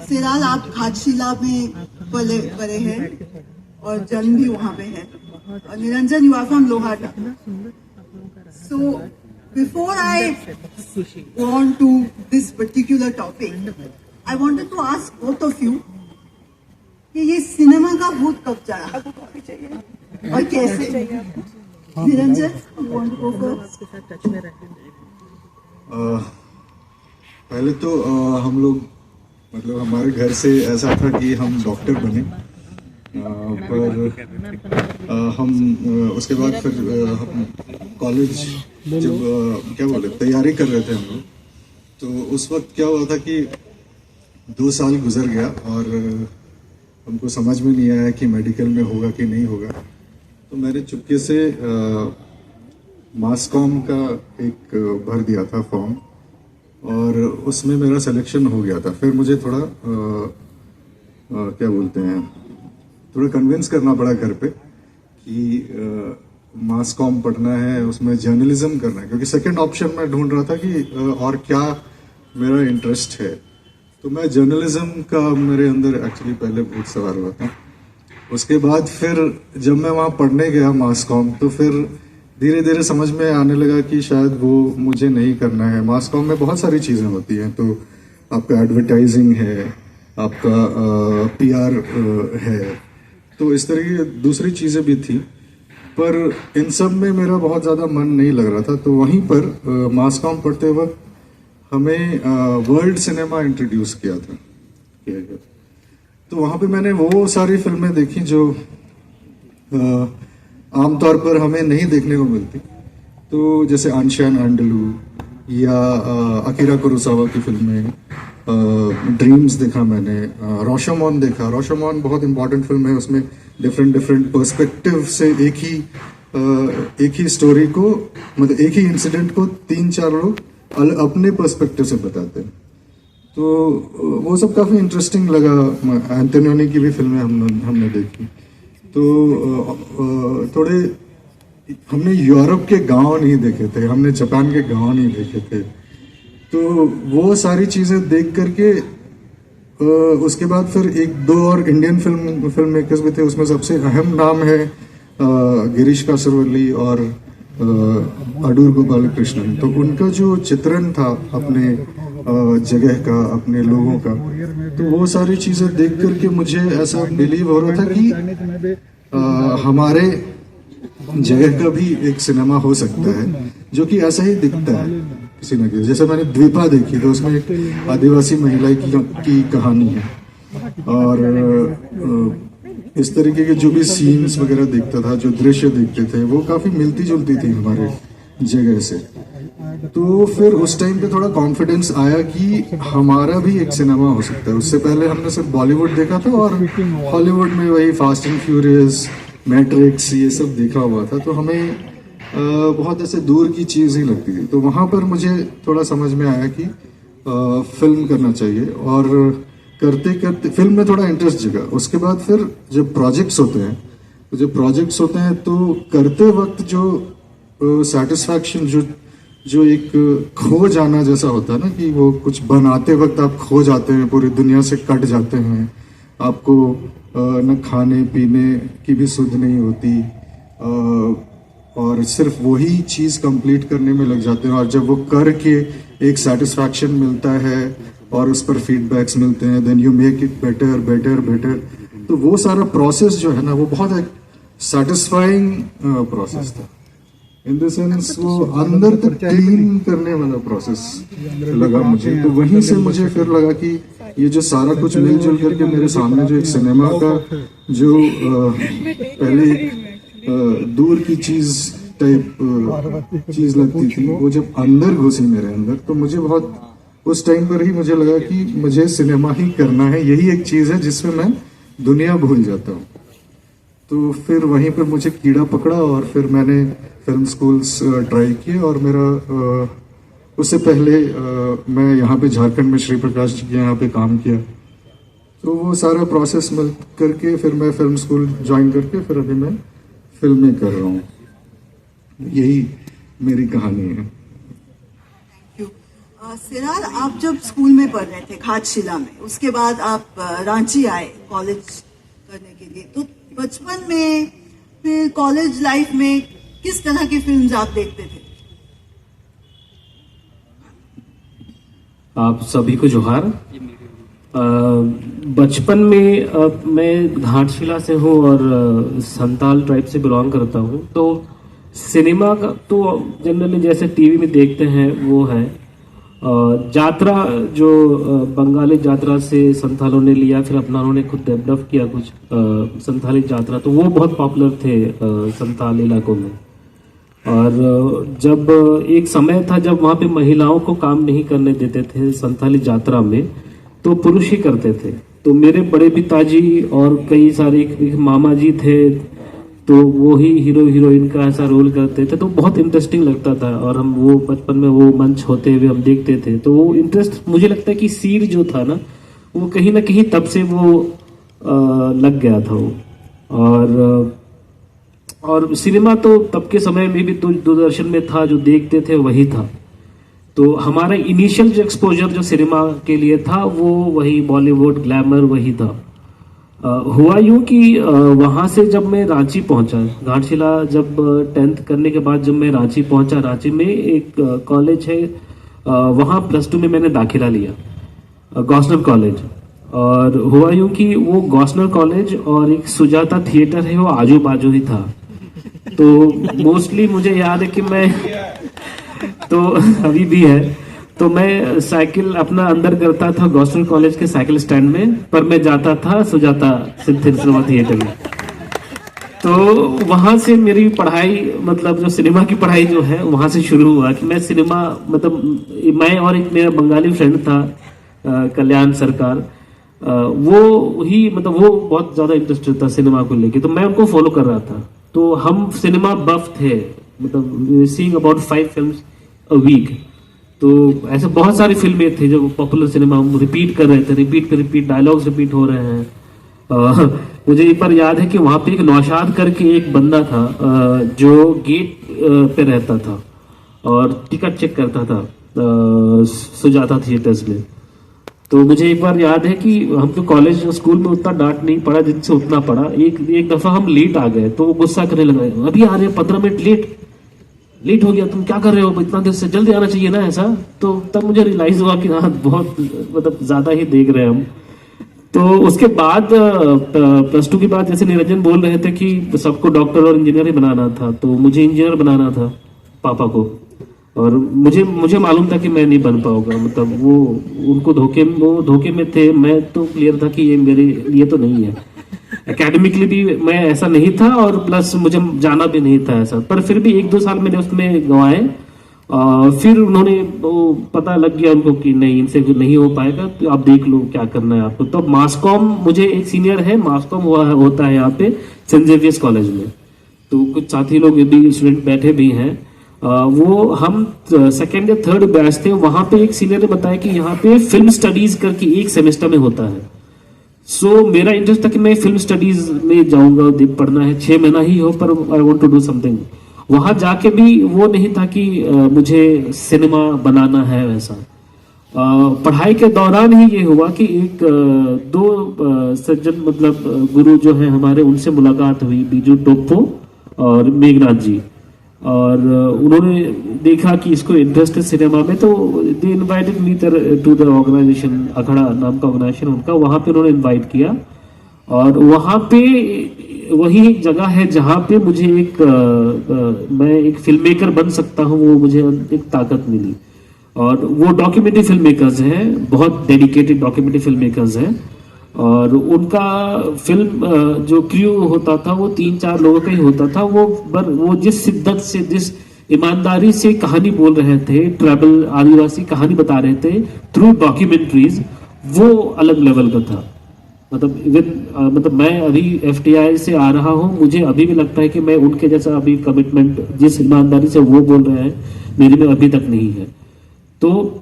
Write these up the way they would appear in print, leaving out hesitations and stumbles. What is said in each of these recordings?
सिराल आप घाटशिला में पले बड़े हैं और जन्म भी वहाँ पे है। और Niranjan, you are from Lohata. So before I go on to this particular topic, I wanted to ask both of you कि ये सिनेमा का भूत कब चढ़ा और कैसे? Niranjan, you want to go first? पहले तो हम लोग मतलब हमारे घर से ऐसा था कि हम डॉक्टर बने, पर हम उसके बाद फिर हम कॉलेज जब क्या बोले तैयारी कर रहे थे हम लोग, तो उस वक्त क्या हुआ था कि 2 साल गुजर गया और हमको समझ में नहीं आया कि मेडिकल में होगा कि नहीं होगा। तो मैंने चुपके से मास कॉम का एक भर दिया था फॉर्म और उसमें मेरा सिलेक्शन हो गया था। फिर मुझे थोड़ा क्या बोलते हैं, थोड़ा कन्विंस करना पड़ा घर पे कि मास कॉम पढ़ना है, उसमें जर्नलिज्म करना है, क्योंकि सेकंड ऑप्शन मैं ढूंढ रहा था कि और क्या मेरा इंटरेस्ट है। तो मैं जर्नलिज्म का मेरे अंदर एक्चुअली पहले भूत सवार हुआ था। उसके बाद फिर जब मैं वहाँ पढ़ने गया मास कॉम, तो फिर धीरे धीरे समझ में आने लगा कि शायद वो मुझे नहीं करना है। मास कॉम में बहुत सारी चीज़ें होती हैं, तो आपका एडवर्टाइजिंग है, आपका पीआर है, तो इस तरह की दूसरी चीज़ें भी थी, पर इन सब में मेरा बहुत ज़्यादा मन नहीं लग रहा था। तो वहीं पर मास कॉम पढ़ते वक्त हमें वर्ल्ड सिनेमा इंट्रोड्यूस किया गया। तो वहाँ पे मैंने वो सारी फिल्में देखी जो आमतौर पर हमें नहीं देखने को मिलती। तो जैसे आनशान आंडलू या अकीरा कुरोसावा की फिल्में, ड्रीम्स देखा मैंने, रोशोमोन देखा। रोशोमोन बहुत इंपॉर्टेंट फिल्म है, उसमें डिफरेंट पर्सपेक्टिव से एक ही स्टोरी को, मतलब एक ही इंसिडेंट को 3-4 लोग अपने पर्सपेक्टिव से बताते हैं। तो वो सब काफ़ी इंटरेस्टिंग लगा। एंटोनियोनी की भी फिल्में हमने देखी। तो थोड़े हमने यूरोप के गांव नहीं देखे थे, हमने जापान के गांव नहीं देखे थे। तो वो सारी चीज़ें देख करके उसके बाद फिर 1-2 और इंडियन फिल्म मेकर्स भी थे। उसमें सबसे अहम नाम है गिरीश कासरवल्ली और अडूर गोपालकृष्णन। तो उनका जो चित्रण था अपने जगह का, अपने लोगों का, तो वो सारी चीज़ें देख करके मुझे ऐसा बिलीव हो रहा था कि हमारे जगह का भी एक सिनेमा हो सकता है जो कि ऐसा ही दिखता है किसी न किसी। जैसे मैंने द्वीपा देखी, तो उसमें एक आदिवासी महिला की कहानी है, और इस तरीके के जो भी सीन्स वगैरह देखता था, जो दृश्य देखते थे, वो काफ़ी मिलती जुलती थी हमारे जगह से। तो फिर उस टाइम पे थोड़ा कॉन्फिडेंस आया कि हमारा भी एक सिनेमा हो सकता है। उससे पहले हमने सिर्फ बॉलीवुड देखा था और हॉलीवुड में वही फास्ट एंड फ्यूरियस, मैट्रिक्स, ये सब देखा हुआ था। तो हमें बहुत ऐसे दूर की चीज़ ही लगती थी। तो वहाँ पर मुझे थोड़ा समझ में आया कि फिल्म करना चाहिए, और करते करते फिल्म में थोड़ा इंटरेस्ट जगा। उसके बाद फिर जब प्रोजेक्ट्स होते हैं तो करते वक्त जो सेटिस्फैक्शन, जो एक खो जाना जैसा होता है ना, कि वो कुछ बनाते वक्त आप खो जाते हैं, पूरी दुनिया से कट जाते हैं, आपको न खाने पीने की भी सुध नहीं होती, और सिर्फ वही चीज़ कंप्लीट करने में लग जाते हैं। और जब वो करके एक सेटिस्फैक्शन मिलता है और उस पर फीडबैक्स मिलते हैं, then you make it better. तो वो सारा प्रोसेस जो है ना, वो बहुत एक सेटिस्फाइंग प्रोसेस था। इन द सेंस वो अंदर तक क्लीन करने वाला प्रोसेस लगा मुझे। तो वहीं से मुझे फिर लगा कि ये जो सारा कुछ मिलजुल करके मेरे सामने जो एक सिनेमा का जो पहले दूर की चीज टाइप चीज लगती थी, वो जब अंदर घुसी मेरे अंदर, तो मुझे बहुत उस टाइम पर ही मुझे लगा कि मुझे सिनेमा ही करना है। यही एक चीज है जिसमें मैं दुनिया भूल जाता हूँ। तो फिर वहीं पर मुझे कीड़ा पकड़ा और फिर मैंने फिल्म स्कूल्स ट्राई किए। और मेरा उससे पहले मैं यहाँ पे झारखंड में श्री प्रकाश जी के यहाँ पे काम किया। तो वो सारा प्रोसेस मिल करके फिर मैं फिल्म स्कूल ज्वाइन करके फिर अभी मैं फिल्में कर रहा हूँ। यही मेरी कहानी है। सिरार, आप जब स्कूल में पढ़ रहे थे घाटशिला में, उसके बाद आप रांची आए कॉलेज करने के लिए, तो बचपन में फिर कॉलेज लाइफ में किस तरह की फिल्म्स आप देखते थे? आप सभी को जोहार। बचपन में मैं घाटशिला से हूँ और संताल ट्राइब से बिलोंग करता हूँ, तो सिनेमा का तो जनरली जैसे टीवी में देखते हैं वो है। जात्रा जो बंगाली जात्रा से संथालों ने लिया, फिर अपना उन्होंने खुद डेवलप किया कुछ संथाली जात्रा, तो वो बहुत पॉपुलर थे संथाल इलाकों में। और जब एक समय था जब वहाँ पे महिलाओं को काम नहीं करने देते थे संथाली जात्रा में, तो पुरुष ही करते थे। तो मेरे बड़े पिताजी और कई सारे एक मामा जी थे, तो वो ही हीरो हीरोइन का ऐसा रोल करते थे, तो बहुत इंटरेस्टिंग लगता था। और हम वो बचपन में वो मंच होते हुए हम देखते थे, तो वो इंटरेस्ट मुझे लगता है कि सीड जो था ना वो कहीं ना कहीं तब से वो लग गया था वो। और सिनेमा तो तब के समय में भी तो दूरदर्शन में था, जो देखते थे वही था। तो हमारा इनिशियल जो एक्सपोजर जो सिनेमा के लिए था वो वही बॉलीवुड ग्लैमर वही था। हुआ यूं कि वहाँ से जब मैं रांची पहुंचा, घाटशिला जब 10th करने के बाद जब मैं रांची पहुंचा, रांची में एक कॉलेज है, वहाँ +2 में मैंने दाखिला लिया, गॉस्नर कॉलेज। और हुआ यूं कि वो गॉस्नर कॉलेज और एक सुजाता थिएटर है वो आजू बाजू ही था। तो मोस्टली मुझे याद है कि मैं तो अभी भी है, तो मैं साइकिल अपना अंदर करता था गॉस्नर कॉलेज के साइकिल स्टैंड में, पर मैं जाता था सुजाता सिनेमा थिएटर में। तो वहां से मेरी पढ़ाई, मतलब जो सिनेमा की पढ़ाई जो है वहां से शुरू हुआ कि मैं सिनेमा, मतलब मैं और एक मेरा बंगाली फ्रेंड था कल्याण सरकार, वो ही मतलब वो बहुत ज्यादा इंटरेस्टेड था सिनेमा को लेके, तो मैं उनको फॉलो कर रहा था। तो हम सिनेमा बफ थे, मतलब seeing about 5 films a week. तो ऐसे बहुत सारी फिल्में थी जो पॉपुलर सिनेमा हम रिपीट कर रहे थे, रिपीट डायलॉग्स रिपीट हो रहे हैं। मुझे एक बार याद है कि वहाँ पे एक नौशाद करके एक बंदा था जो गेट पे रहता था और टिकट चेक करता था सुजाता थिएटर्स में। तो मुझे एक बार याद है कि हम तो कॉलेज स्कूल में उतना डांट नहीं पड़ा जिनसे उतना पड़ा। एक दफा हम लेट आ गए तो वो गुस्सा करने लगा, अभी आ रहे 15 मिनट लेट हो गया, तुम क्या कर रहे हो, इतना देर से जल्दी आना चाहिए ना ऐसा। तो तब मुझे रियलाइज हुआ कि हाँ बहुत मतलब ज्यादा ही देख रहे हैं हम। तो उसके बाद +2 के बाद जैसे निरंजन बोल रहे थे कि सबको डॉक्टर और इंजीनियर ही बनाना था, तो मुझे इंजीनियर बनाना था पापा को। और मुझे मालूम था कि मैं नहीं बन पाऊंगा, मतलब वो उनको धोखे में थे। मैं तो क्लियर था कि ये मेरे लिए तो नहीं है, एकेडमिकली भी मैं ऐसा नहीं था और प्लस मुझे जाना भी नहीं था ऐसा। पर फिर भी 1-2 साल मैंने उसमें गंवाए। फिर उन्होंने वो पता लग गया उनको कि नहीं, इनसे नहीं हो पाएगा, तो आप देख लो क्या करना है आपको। तो मासकॉम, मुझे एक सीनियर है मासकॉम होता है यहाँ पे सेंट जेवियर्स कॉलेज में, तो कुछ साथी लोग भी स्टूडेंट बैठे भी हैं। वो हम 2nd या 3rd बैच थे, वहां पे एक सीनियर ने बताया कि यहाँ पे फिल्म स्टडीज करके एक सेमेस्टर में होता है। सो मेरा इंटरेस्ट था कि मैं फिल्म स्टडीज में जाऊंगा, पढ़ना है 6 महीना ही हो, पर I want to do something. वहां जाके भी वो नहीं था कि मुझे सिनेमा बनाना है वैसा। पढ़ाई के दौरान ही ये हुआ कि एक 2 सज्जन, मतलब गुरु जो है हमारे, उनसे मुलाकात हुई, बीजू टोप्पो और मेघनाथ जी। और उन्होंने देखा कि इसको इंटरेस्ट है सिनेमा में, तो they invited me to the organisation, Akhra नाम का ऑर्गेनाइजेशन उनका, वहां पे उन्होंने इनवाइट किया। और वहां पे वही एक जगह है जहां पे मुझे मैं एक फिल्म मेकर बन सकता हूँ, वो मुझे एक ताकत मिली। और वो डॉक्यूमेंट्री फिल्म मेकर्स हैं, बहुत डेडिकेटेड डॉक्यूमेंट्री फिल्म मेकर्स हैं। और उनका फिल्म जो क्रू होता था वो 3-4 लोगों का ही होता था। वो जिस शिद्दत से, जिस ईमानदारी से कहानी बोल रहे थे, ट्राइबल आदिवासी कहानी बता रहे थे थ्रू डॉक्यूमेंट्रीज, वो अलग लेवल का था। मतलब मैं अभी FTI से आ रहा हूँ, मुझे अभी भी लगता है कि मैं उनके जैसा अभी कमिटमेंट, जिस ईमानदारी से वो बोल रहे हैं, मेरे में अभी तक नहीं है। तो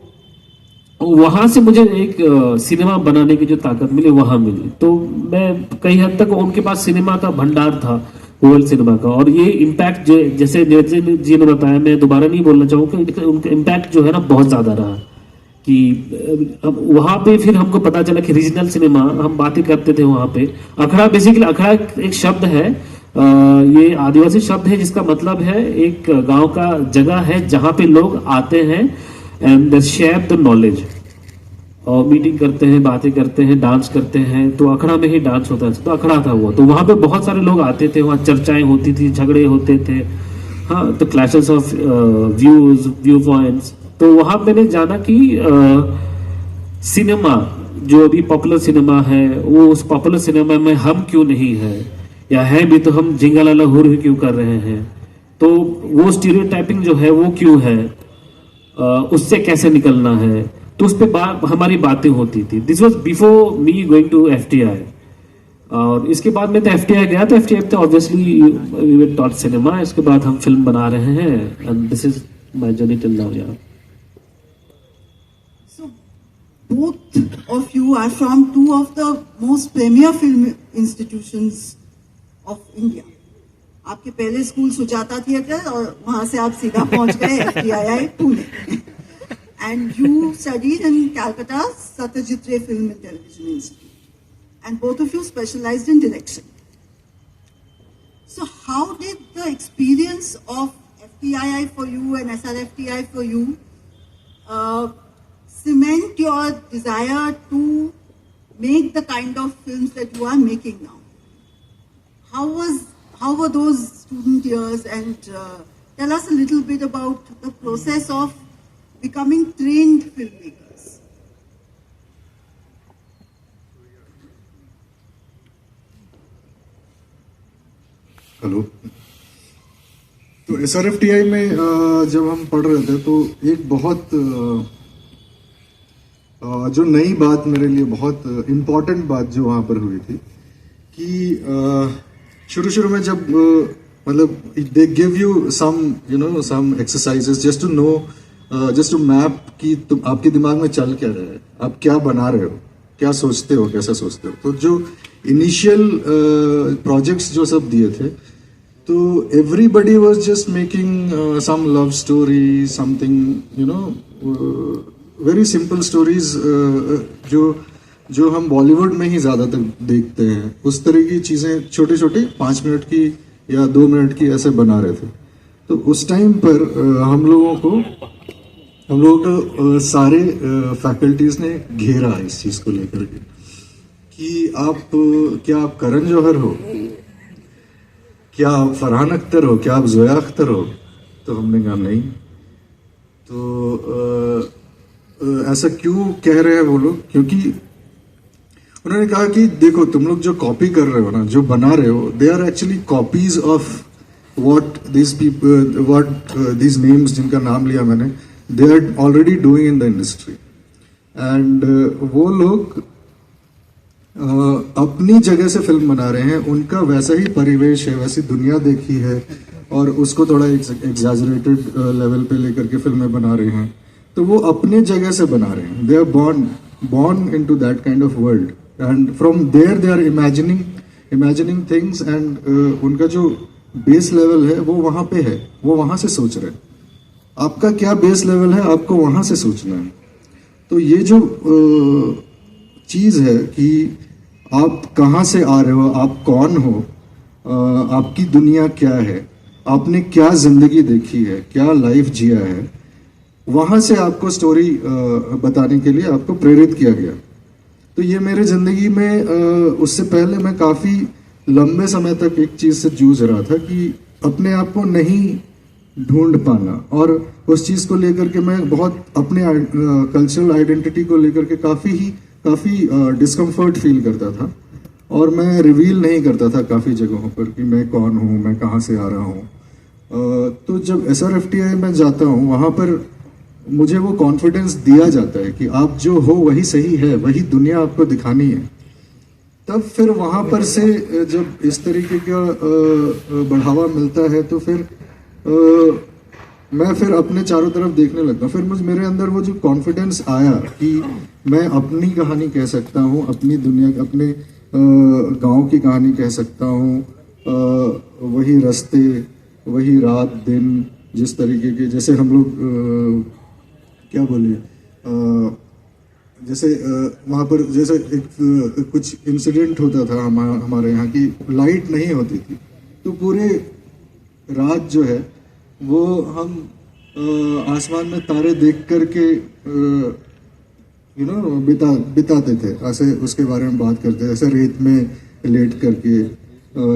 वहां से मुझे एक सिनेमा बनाने की जो ताकत मिली वहां मिली। तो मैं कई हद तक, उनके पास सिनेमा का भंडार था, वर्ल्ड सिनेमा का। और ये इम्पैक्ट जैसे निरंजन जी ने बताया, मैं दोबारा नहीं बोलना चाहूंगा, उनका इम्पैक्ट जो है ना बहुत ज्यादा रहा। कि अब वहां पे फिर हमको पता चला कि रीजनल सिनेमा हम बातें करते थे वहां पे। अखड़ा बेसिकली, अखड़ा एक शब्द है, ये आदिवासी शब्द है जिसका मतलब है एक गांव का जगह है जहां पे लोग आते हैं and they share the knowledge, और मीटिंग करते हैं, बातें करते हैं, डांस करते हैं। तो अखड़ा में ही डांस होता है, तो अखड़ा था वो। तो वहां पे बहुत सारे लोग आते थे, वहां चर्चाएं होती थी, झगड़े होते थे, हाँ, तो क्लैशेस ऑफ व्यू पॉइंट्स। तो वहां मैंने जाना कि सिनेमा जो अभी पॉपुलर सिनेमा है, वो उस पॉपुलर सिनेमा में हम क्यों नहीं है, या है भी तो हम जिंगालाला हुर ही क्यों कर रहे हैं। तो वो स्टीरियोटाइपिंग जो है वो क्यों है, उससे कैसे निकलना है, तो उस पर हमारी बातें होती थी। This was before me going to FTI। और इसके बाद मैं तो FTI गया, तो FTI तो obviously we were taught cinema. इसके बाद हम फिल्म बना रहे हैं, and this is my journey till now. यार, So both of you are from two of the most premier film institutions of India. आपके पहले स्कूल सुजाता थिएटर, और वहां से आप सीधा पहुंच गए FTII Pune. And you studied in Calcutta Satyajit Ray Film and Television Institute. And both of you specialized in direction. So how did the experience of FTII for you and SRFTI for you cement your desire to make the kind of films that you are making now? How were those student years, and tell us a little bit about the process of becoming trained filmmakers. Hello. तो SRFTI में जब हम पढ़ रहे थे तो एक बहुत जो नई बात मेरे लिए, बहुत इम्पोर्टेंट बात जो वहाँ पर हुई थी कि शुरू में जब मतलब they give you some exercises just to know, just to map कि तुम, आपके दिमाग में चल क्या रहा है, आप क्या बना रहे हो, क्या सोचते हो, कैसा सोचते हो। तो जो इनिशियल प्रोजेक्ट्स जो सब दिए थे, तो everybody was just making some love story, something very simple stories, जो हम बॉलीवुड में ही ज्यादातर देखते हैं। उस तरह की चीजें छोटे छोटे 5 मिनट की या 2 मिनट की ऐसे बना रहे थे। तो उस टाइम पर हम लोगों को सारे फैकल्टीज ने घेरा इस चीज को लेकर के कि क्या आप करण जौहर हो, क्या आप फरहान अख्तर हो, क्या आप जोया अख्तर हो। तो हमने कहा नहीं। तो ऐसा क्यों कह रहे हैं वो लोग, क्योंकि उन्होंने कहा कि देखो तुम लोग जो कॉपी कर रहे हो ना, जो बना रहे हो, they are actually copies of what these names जिनका नाम लिया मैंने, they are already doing in the industry. And वो लोग अपनी जगह से फिल्म बना रहे हैं, उनका वैसा ही परिवेश है, वैसी दुनिया देखी है, और उसको थोड़ा एग्जैजरेटेड लेवल पे लेकर के फिल्में बना रहे हैं। तो वो अपने जगह से बना रहे हैं, they are born into that kind of world, and from there they are imagining things, and उनका जो बेस लेवल है वो वहां पे है, वो वहां से सोच रहे हैं। आपका क्या बेस लेवल है, आपको वहां से सोचना है। तो ये जो चीज है कि आप कहाँ से आ रहे हो, आप कौन हो, आपकी दुनिया क्या है, आपने क्या जिंदगी देखी है, क्या लाइफ जिया है, वहां से आपको स्टोरी बताने के लिए आपको प्रेरित किया गया। तो ये मेरे जिंदगी में उससे पहले मैं काफी लंबे समय तक एक चीज से जूझ रहा था कि अपने आप को नहीं ढूंढ पाना, और उस चीज को लेकर के मैं बहुत अपने कल्चरल आइडेंटिटी को लेकर के काफी डिस्कम्फर्ट फील करता था, और मैं रिवील नहीं करता था काफी जगहों पर कि मैं कौन हूँ, मैं कहाँ से आ रहा हूँ। तो जब SRFTI में जाता हूँ, वहां पर मुझे वो कॉन्फिडेंस दिया जाता है कि आप जो हो वही सही है, वही दुनिया आपको दिखानी है। तब फिर वहां पर से जब इस तरीके का बढ़ावा मिलता है, तो फिर मैं फिर अपने चारों तरफ देखने लगता हूँ। फिर मेरे अंदर वो जो कॉन्फिडेंस आया कि मैं अपनी कहानी कह सकता हूँ, अपनी दुनिया, अपने गांव की कहानी कह सकता हूँ, वही रास्ते, वही रात दिन, जिस तरीके के, जैसे हम लोग क्या बोले, जैसे वहाँ पर जैसे एक कुछ इंसिडेंट होता था हमारे यहाँ की लाइट नहीं होती थी, तो पूरे रात जो है वो हम आसमान में तारे देख करके बिताते थे। ऐसे उसके बारे में बात करते थे, ऐसे रेत में लेट करके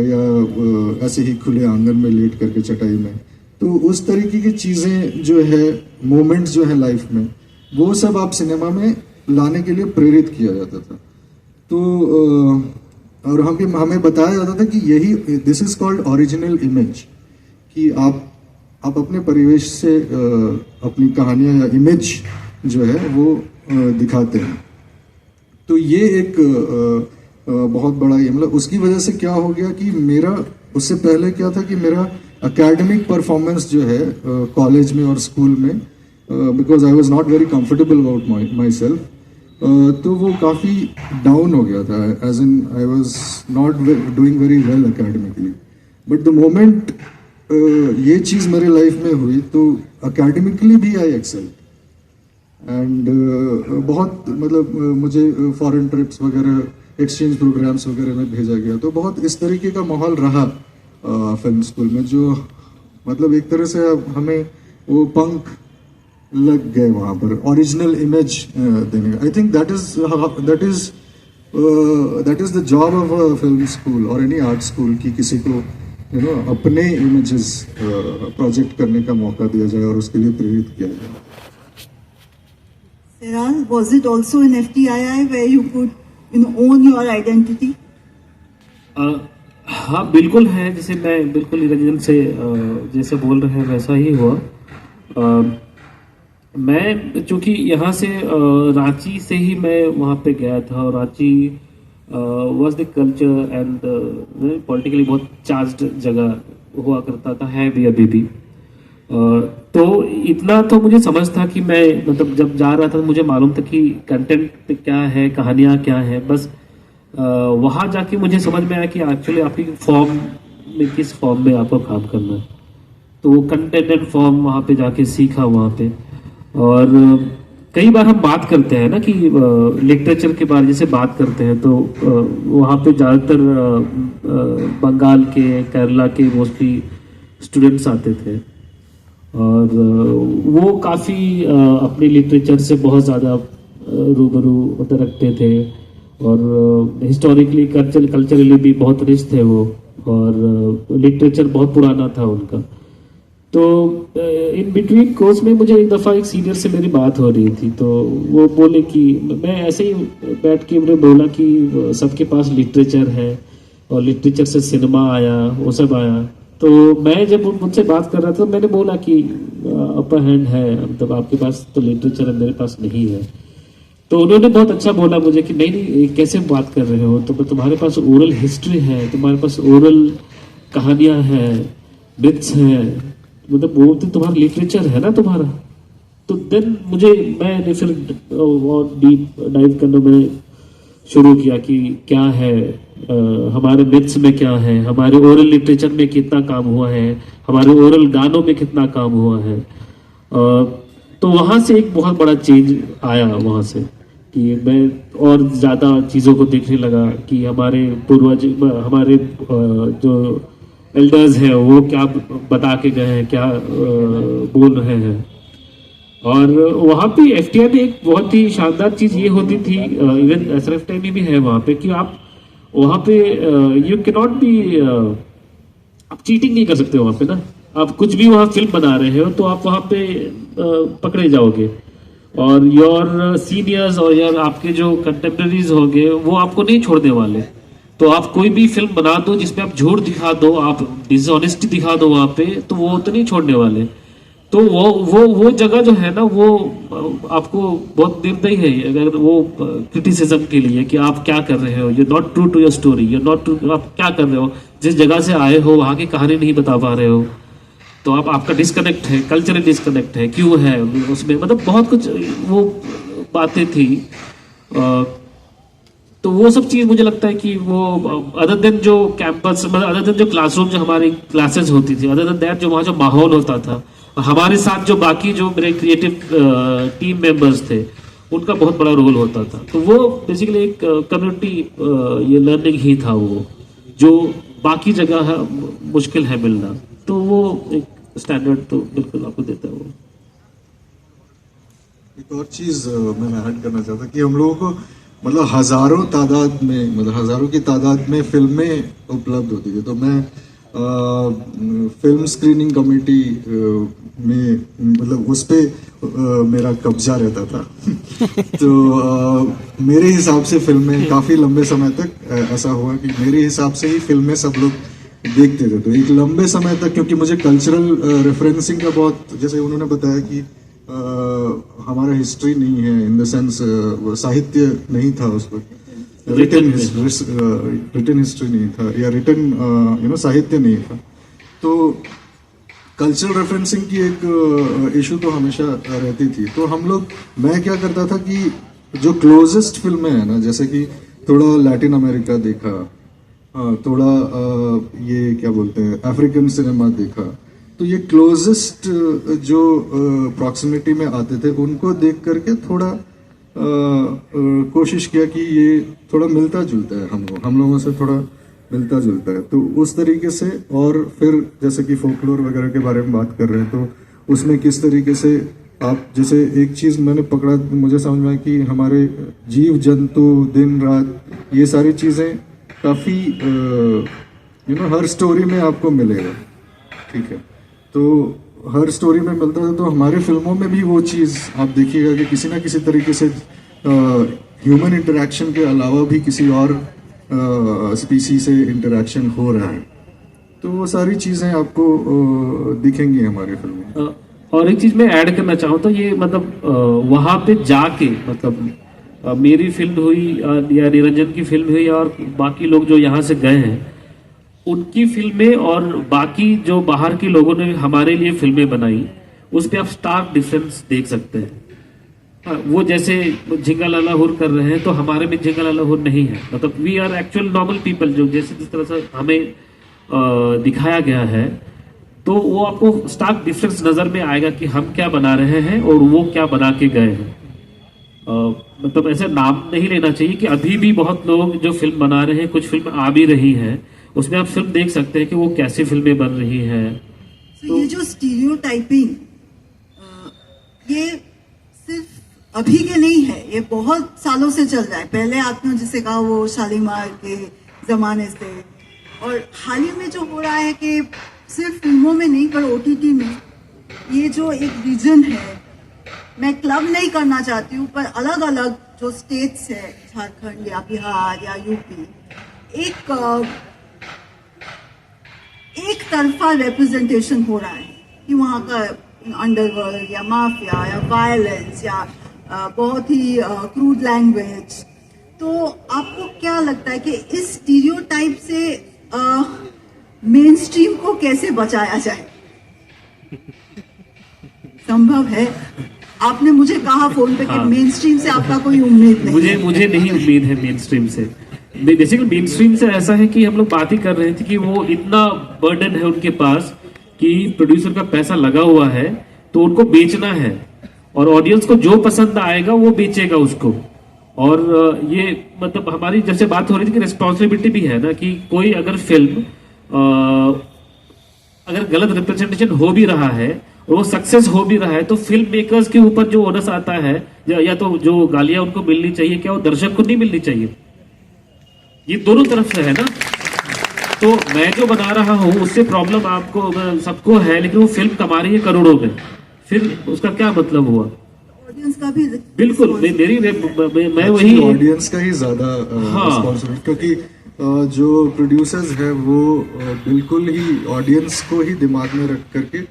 या ऐसे ही खुले आंगन में लेट करके चटाई में। तो उस तरीके की चीज़ें जो है, मोमेंट्स जो है लाइफ में, वो सब आप सिनेमा में लाने के लिए प्रेरित किया जाता था। तो और हमें बताया जाता था कि यही this is called original image, कि आप अपने परिवेश से अपनी कहानियां या इमेज जो है वो दिखाते हैं। तो ये एक बहुत बड़ा ये मतलब उसकी वजह से क्या हो गया कि मेरा उससे पहले क्या था कि मेरा एकेडमिक परफॉर्मेंस जो है कॉलेज में और स्कूल में, because I was not very comfortable about myself, तो वो काफ़ी डाउन हो गया था, as in I was not doing very well academically. But the moment ये चीज़ मेरे लाइफ में हुई तो एकेडमिकली भी आई एक्सेल। एंड बहुत मतलब मुझे फॉरेन ट्रिप्स वगैरह, एक्सचेंज प्रोग्राम्स वगैरह में भेजा गया। तो बहुत इस तरीके का माहौल रहा फिल्म स्कूल में, जो मतलब एक तरह से हमें वो पंख लग गए वहाँ पर ओरिजिनल इमेज देने का। I think that is the job of a film school और एनी आर्ट स्कूल, कि किसी को अपने इमेजेस प्रोजेक्ट करने का मौका दिया जाए और उसके लिए प्रेरित किया जाए। Seral, was it also in FTII where you could own your identity? हाँ बिल्कुल है, जैसे मैं बिल्कुल निरंजन से जैसे बोल रहे हैं वैसा ही हुआ। मैं चूँकि यहाँ से रांची से ही मैं वहाँ पे गया था, और Ranchi was the culture and politically बहुत चार्ज्ड जगह हुआ करता था, है भी अभी भी। तो इतना तो मुझे समझ था कि मैं मतलब जब जा रहा था मुझे मालूम था कि कंटेंट क्या है, कहानियाँ क्या है। बस वहाँ जाके मुझे समझ में आया कि एक्चुअली आपकी फॉर्म में किस फॉर्म में आपको काम करना है। तो वो कंटेंट एंड फॉर्म वहाँ पे जाके सीखा वहाँ पे। और कई बार हम बात करते हैं ना कि लिटरेचर के बारे जैसे बात करते हैं, तो वहाँ पे ज़्यादातर बंगाल के, केरला के मोस्टली स्टूडेंट्स आते थे, और वो काफ़ी अपने लिटरेचर से बहुत ज़्यादा रूबरू रखते थे, और हिस्टोरिकली कल्चरली भी बहुत रिच थे वो, और लिटरेचर बहुत पुराना था उनका। तो इन बिटवीन कोर्स में मुझे एक दफ़ा एक सीनियर से मेरी बात हो रही थी, तो वो बोले कि मैं ऐसे ही बैठ के उन्हें बोला कि सबके पास लिटरेचर है और लिटरेचर से सिनेमा आया, वो सब आया। तो मैं जब उनसे बात कर रहा था मैंने बोला कि अपर हैंड है, मतलब आपके पास तो लिटरेचर है, मेरे पास नहीं है। तो उन्होंने बहुत अच्छा बोला मुझे कि नहीं कैसे बात कर रहे हो, तो तुम्हारे पास ओरल हिस्ट्री है, तुम्हारे पास ओरल कहानियाँ हैं, मिथ्स हैं, मतलब वो तो तुम्हारा लिटरेचर है ना तुम्हारा। तो देन मैंने फिर और डीप डाइव करना मैंने शुरू किया कि क्या है हमारे मिथ्स में, क्या है हमारे ओरल लिटरेचर में, कितना काम हुआ है, हमारे ओरल गानों में कितना काम हुआ है। तो वहाँ से एक बहुत बड़ा चेंज आया वहाँ से, कि मैं और ज़्यादा चीज़ों को देखने लगा कि हमारे पूर्वज, हमारे जो एल्डर्स हैं वो क्या बता के गए हैं, क्या बोल रहे हैं। और वहाँ पे एफटीआई में एक बहुत ही शानदार चीज़ ये होती थी, इवन एसएफटी में भी है वहाँ पे, कि आप वहाँ पे यू कैन नॉट बी, आप चीटिंग नहीं कर सकते वहाँ पे ना। आप कुछ भी वहाँ फिल्म बना रहे हो तो आप वहाँ पे पकड़े जाओगे, और योर सीनियर्स और यार आपके जो कंटेम्प्रेरीज होंगे वो आपको नहीं छोड़ने वाले। तो आप कोई भी फिल्म बना दो जिसमें आप झूठ दिखा दो, आप डिसऑनेस्टी दिखा दो वहाँ पे, तो वो तो नहीं छोड़ने वाले। तो वो जगह जो है ना, वो आपको बहुत निर्दयी है अगर वो क्रिटिसिज्म के लिए कि आप क्या कर रहे हो, you not true to your story, you not true, आप क्या कर रहे हो, जिस जगह से आए हो वहाँ की कहानी नहीं बता पा रहे हो, तो आपका डिस्कनेक्ट है, कल्चरल डिस्कनेक्ट है, क्यों है उसमें, मतलब बहुत कुछ वो बातें थी। तो वो सब चीज़ मुझे लगता है कि वो अदर देन जो कैंपस, मतलब अदर देन जो क्लासरूम, जो हमारी क्लासेस होती थी, अदर देन दैट जो वहाँ जो माहौल होता था और हमारे साथ जो बाकी जो मेरे क्रिएटिव टीम मेंबर्स थे उनका बहुत बड़ा रोल होता था। तो वो बेसिकली एक कम्युनिटी ये लर्निंग ही था वो, जो बाकी जगह है मुश्किल है मिलना। तो वो एक स्टैंडर्ड तो बिल्कुल आपको देता है वो। एक और चीज मैं ऐड करना चाहता कि हम लोगों को मतलब हजारों तादाद में, मतलब हजारों की तादाद में फिल्में उपलब्ध होती थी। तो मैं फिल्म स्क्रीनिंग कमेटी में मतलब उस पे मेरा कब्जा रहता था। तो मेरे हिसाब से फिल्में काफी लंबे समय तक ऐसा हुआ कि मेरे हिसाब से ही फिल्में सब लोग देखते थे। तो एक लंबे समय तक, क्योंकि मुझे कल्चरल रेफरेंसिंग का बहुत, जैसे उन्होंने बताया कि हमारा हिस्ट्री नहीं है, इन द सेंस साहित्य नहीं था उस वक्त, रिटन हिस्ट्री नहीं था, या रिटन साहित्य नहीं था। तो कल्चरल रेफरेंसिंग की एक इशू तो हमेशा रहती थी। तो हम लोग, मैं क्या करता था कि जो क्लोजेस्ट फिल्में हैं ना, जैसे कि थोड़ा लैटिन अमेरिका देखा, थोड़ा ये क्या बोलते हैं अफ्रीकन सिनेमा देखा, तो ये क्लोजेस्ट जो प्रॉक्सिमिटी में आते थे उनको देख करके थोड़ा कोशिश किया कि ये थोड़ा मिलता जुलता है, हम लोगों से थोड़ा मिलता जुलता है। तो उस तरीके से, और फिर जैसे कि फोकलोर वगैरह के बारे में बात कर रहे हैं, तो उसमें किस तरीके से आप, जैसे एक चीज मैंने पकड़ा, मुझे समझ में आया कि हमारे जीव जंतु, दिन रात, ये सारी चीजें काफी हर स्टोरी में आपको मिलेगा, ठीक है। तो हर स्टोरी में मिलता था। तो हमारे फिल्मों में भी वो चीज़ आप देखिएगा कि किसी ना किसी तरीके से ह्यूमन इंटरेक्शन के अलावा भी किसी और स्पीसी से इंटरेक्शन हो रहा है। तो वो सारी चीज़ें आपको दिखेंगी हमारे फिल्म में। और एक चीज़ मैं ऐड करना चाहूँ तो ये मतलब वहाँ पे जाके, मतलब मेरी फिल्म हुई या निरंजन की फिल्म हुई और बाकी लोग जो यहाँ से गए हैं उनकी फिल्में और बाकी जो बाहर के लोगों ने हमारे लिए फिल्में बनाई, उस पर आप स्टार्क डिफरेंस देख सकते हैं। वो जैसे झिंगा लाला हुर कर रहे हैं तो हमारे में झिंगा लाला हुर नहीं है, मतलब we are actual normal people, जो जैसे जिस तरह से हमें दिखाया गया है। तो वो आपको स्टार्क डिफरेंस नजर में आएगा कि हम क्या बना रहे हैं और वो क्या बना के गए हैं। मतलब ऐसे नाम नहीं लेना चाहिए कि अभी भी बहुत लोग जो फिल्म बना रहे हैं, कुछ फिल्म आ भी रही हैं, उसमें आप फिल्म देख सकते हैं कि वो कैसी फिल्में बन रही हैं। तो ये जो स्टीरियोटाइपिंग, ये सिर्फ अभी के नहीं है, ये बहुत सालों से चल रहा है। पहले आपने जिसे कहा वो शालीमार के जमाने से, और हाल ही में जो हो रहा है कि सिर्फ फिल्मों में नहीं पर ओटीटी में, ये जो एक रीजन है, मैं क्लब नहीं करना चाहती हूँ, पर अलग अलग जो स्टेट्स है, झारखंड या बिहार या यूपी, एक तरफा रिप्रेजेंटेशन हो रहा है कि वहाँ का अंडरवर्ल्ड या माफिया या वायलेंस या बहुत ही क्रूड लैंग्वेज। तो आपको क्या लगता है कि इस स्टीरियोटाइप से मेन स्ट्रीम को कैसे बचाया जाए? संभव है? आपने मुझे कहा फोन पे कि मेन स्ट्रीम से आपका कोई उम्मीद नहीं। मुझे नहीं उम्मीद है मेन स्ट्रीम से। बेसिकली मेन स्ट्रीम से ऐसा है कि हम लोग बात ही कर रहे थे कि वो इतना बर्डन है उनके पास कि प्रोड्यूसर का पैसा लगा हुआ है तो उनको बेचना है, और ऑडियंस को जो पसंद आएगा वो बेचेगा उसको। और ये मतलब हमारी जैसे बात हो रही थी कि रिस्पॉन्सिबिलिटी भी है ना, कि कोई अगर फिल्म अगर गलत रिप्रेजेंटेशन हो भी रहा है और वो सक्सेस हो भी रहा है, तो फिल्म मेकर्स के ऊपर जो ओनस आता है, या तो जो गालियां उनको मिलनी चाहिए, क्या वो दर्शक को नहीं मिलनी चाहिए? ये दोनों तरफ से है ना। तो मैं जो बना रहा हूँ उससे प्रॉब्लम आपको सबको है, लेकिन वो फिल्म कमा रही है करोड़ों में, फिर उसका क्या मतलब हुआ? ऑडियंस का भी बिल्कुल मैं वही ऑडियंस का ही ज्यादा रिस्पॉन्सिबिलिटी, क्योंकि जो प्रोड्यूसर्स है वो बिल्कुल ही ऑडियंस को ही दिमाग में रख करके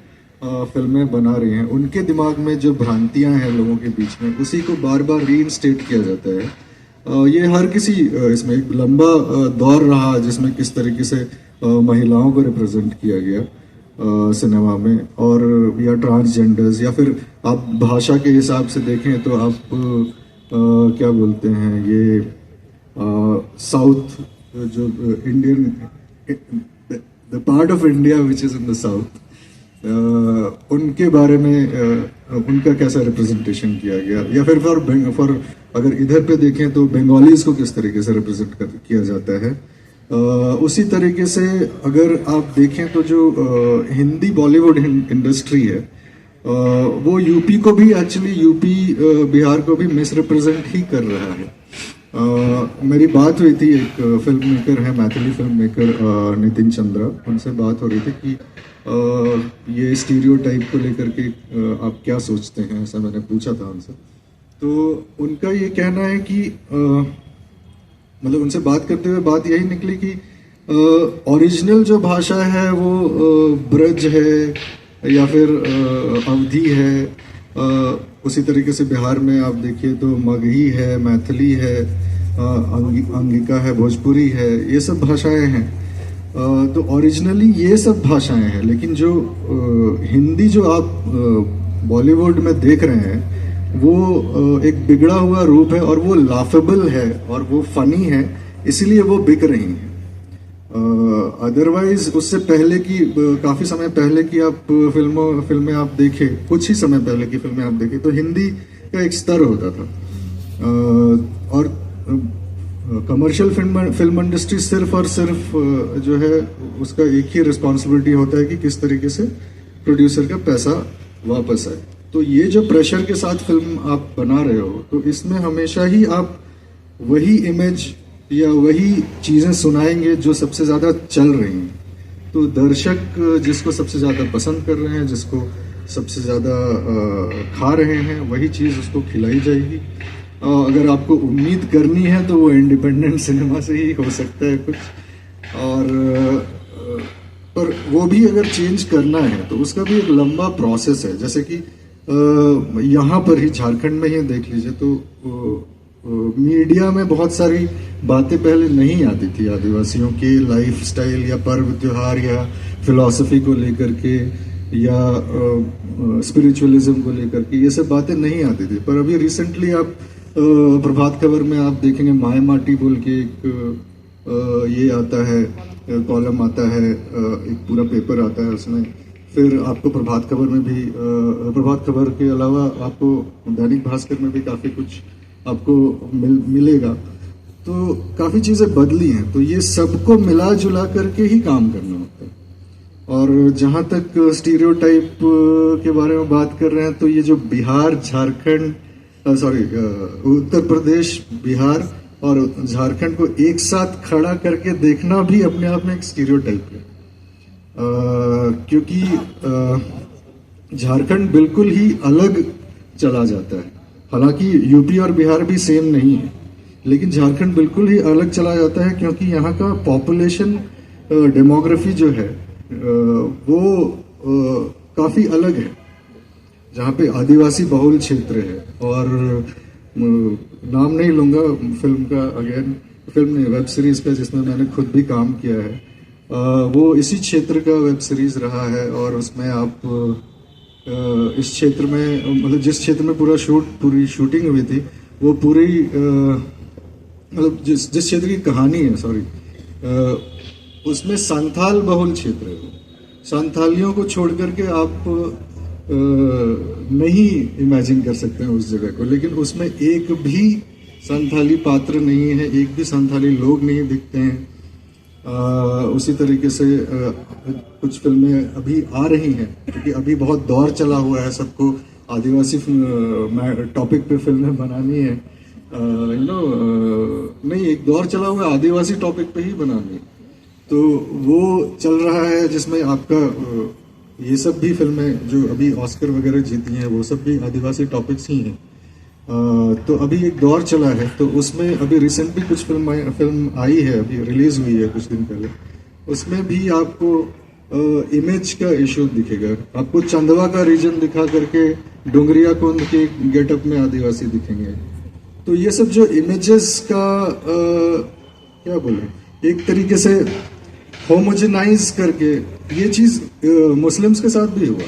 फिल्में बना रही हैं। उनके दिमाग में जो भ्रांतियां हैं लोगों के बीच में, उसी को बार बार रीइंस्टेट किया जाता है। ये हर किसी इसमें एक लंबा दौर रहा जिसमें किस तरीके से महिलाओं को रिप्रेजेंट किया गया सिनेमा में, और या ट्रांसजेंडर्स, या फिर आप भाषा के हिसाब से देखें तो आप क्या बोलते हैं, ये साउथ जो Indian, the part of India which is in the south, उनके बारे में उनका कैसा रिप्रेजेंटेशन किया गया, या फिर फॉर अगर इधर पे देखें तो बंगालीज को किस तरीके से रिप्रेजेंट किया जाता है। उसी तरीके से अगर आप देखें तो जो हिंदी बॉलीवुड इंडस्ट्री है, वो यूपी को भी एक्चुअली यूपी बिहार को भी मिस रिप्रेजेंट ही कर रहा है। मेरी बात हुई थी, एक फिल्म मेकर है, मैथिली फिल्म मेकर नितिन चंद्रा, उनसे बात हो रही थी कि ये स्टीरियोटाइप को लेकर के आप क्या सोचते हैं, ऐसा मैंने पूछा था उनसे। तो उनका ये कहना है कि मतलब उनसे बात करते हुए बात यही निकली कि ओरिजिनल जो भाषा है वो ब्रज है या फिर अवधी है। उसी तरीके से बिहार में आप देखिए तो मगही है, मैथिली है, अंगिका है, भोजपुरी है, ये सब भाषाएं हैं। तो ओरिजिनली ये सब भाषाएं हैं, लेकिन जो हिंदी जो आप बॉलीवुड में देख रहे हैं वो एक बिगड़ा हुआ रूप है और वो लाफेबल है और वो फनी है, इसीलिए वो बिक रही हैं। अदरवाइज उससे पहले की काफी समय पहले की आप फिल्में आप देखें, कुछ ही समय पहले की फिल्में आप देखें तो हिंदी का एक स्तर होता था। और कमर्शियल फिल्म इंडस्ट्री सिर्फ और सिर्फ जो है उसका एक ही रिस्पॉन्सिबिलिटी होता है कि किस तरीके से प्रोड्यूसर का पैसा वापस आए। तो ये जो प्रेशर के साथ फिल्म आप बना रहे हो, तो इसमें हमेशा ही आप वही इमेज या वही चीजें सुनाएंगे जो सबसे ज्यादा चल रही हैं। तो दर्शक जिसको सबसे ज्यादा पसंद कर रहे हैं, जिसको सबसे ज्यादा खा रहे हैं, वही चीज उसको खिलाई जाएगी। अगर आपको उम्मीद करनी है तो वो इंडिपेंडेंट सिनेमा से ही हो सकता है कुछ, और पर वो भी अगर चेंज करना है तो उसका भी एक लंबा प्रोसेस है। जैसे कि यहाँ पर ही झारखंड में ही देख लीजिए तो मीडिया में बहुत सारी बातें पहले नहीं आती थी आदिवासियों के लाइफस्टाइल या पर्व त्योहार या फिलॉसफी को लेकर के या स्पिरिचुअलिज्म को लेकर के, ये सब बातें नहीं आती थी। पर अभी रिसेंटली आप प्रभात खबर में आप देखेंगे माय माटी बोल के एक ये आता है, कॉलम आता है, एक पूरा पेपर आता है उसमें। फिर आपको प्रभात खबर में भी प्रभात खबर के अलावा आपको दैनिक भास्कर में भी काफ़ी कुछ आपको मिलेगा। तो काफ़ी चीज़ें बदली हैं, तो ये सबको मिला जुला करके ही काम करना होता है। और जहाँ तक स्टीरियोटाइप के बारे में बात कर रहे हैं, तो ये जो बिहार, झारखंड, उत्तर प्रदेश, बिहार और झारखंड को एक साथ खड़ा करके देखना भी अपने आप में एक स्टीरियोटाइप है। क्योंकि झारखंड बिल्कुल ही अलग चला जाता है। हालांकि यूपी और बिहार भी सेम नहीं है, लेकिन झारखंड बिल्कुल ही अलग चला जाता है क्योंकि यहाँ का पॉपुलेशन डेमोग्राफी जो है वो काफ़ी अलग है। जहाँ पे आदिवासी बहुल क्षेत्र है, और नाम नहीं लूँगा फिल्म का, अगेन फिल्म नहीं, वेब सीरीज़ का, जिसमें मैंने खुद भी काम किया है, वो इसी क्षेत्र का वेब सीरीज़ रहा है। और उसमें आप इस क्षेत्र में, मतलब जिस क्षेत्र में पूरी शूटिंग हुई थी, वो पूरी मतलब जिस क्षेत्र की कहानी है, उसमें संथाल बहुल क्षेत्र है। संथालियों को छोड़ करके आप नहीं इमेजिन कर सकते हैं उस जगह को, लेकिन उसमें एक भी संथाली पात्र नहीं है, एक भी संथाली लोग नहीं दिखते हैं। उसी तरीके से कुछ फिल्में अभी आ रही हैं, क्योंकि अभी बहुत दौर चला हुआ है, सबको आदिवासी टॉपिक पे फिल्में बनानी है। नहीं, एक दौर चला हुआ है आदिवासी टॉपिक पे ही बनानी है, तो वो चल रहा है, जिसमें आपका ये सब भी फिल्में जो अभी ऑस्कर वगैरह जीती हैं, वो सब भी आदिवासी टॉपिक्स ही हैं। तो अभी एक दौर चला है, तो उसमें अभी रिसेंटली कुछ फिल्म आई है, अभी रिलीज हुई है कुछ दिन पहले। उसमें भी आपको इमेज का इशू दिखेगा। आपको चंदवा का रीजन दिखा करके डोंगरिया कुंद के गेटअप में आदिवासी दिखेंगे। तो ये सब जो इमेजेस का क्या बोले, एक तरीके से होमोजेनाइज करके, ये चीज मुस्लिम्स के साथ भी हुआ।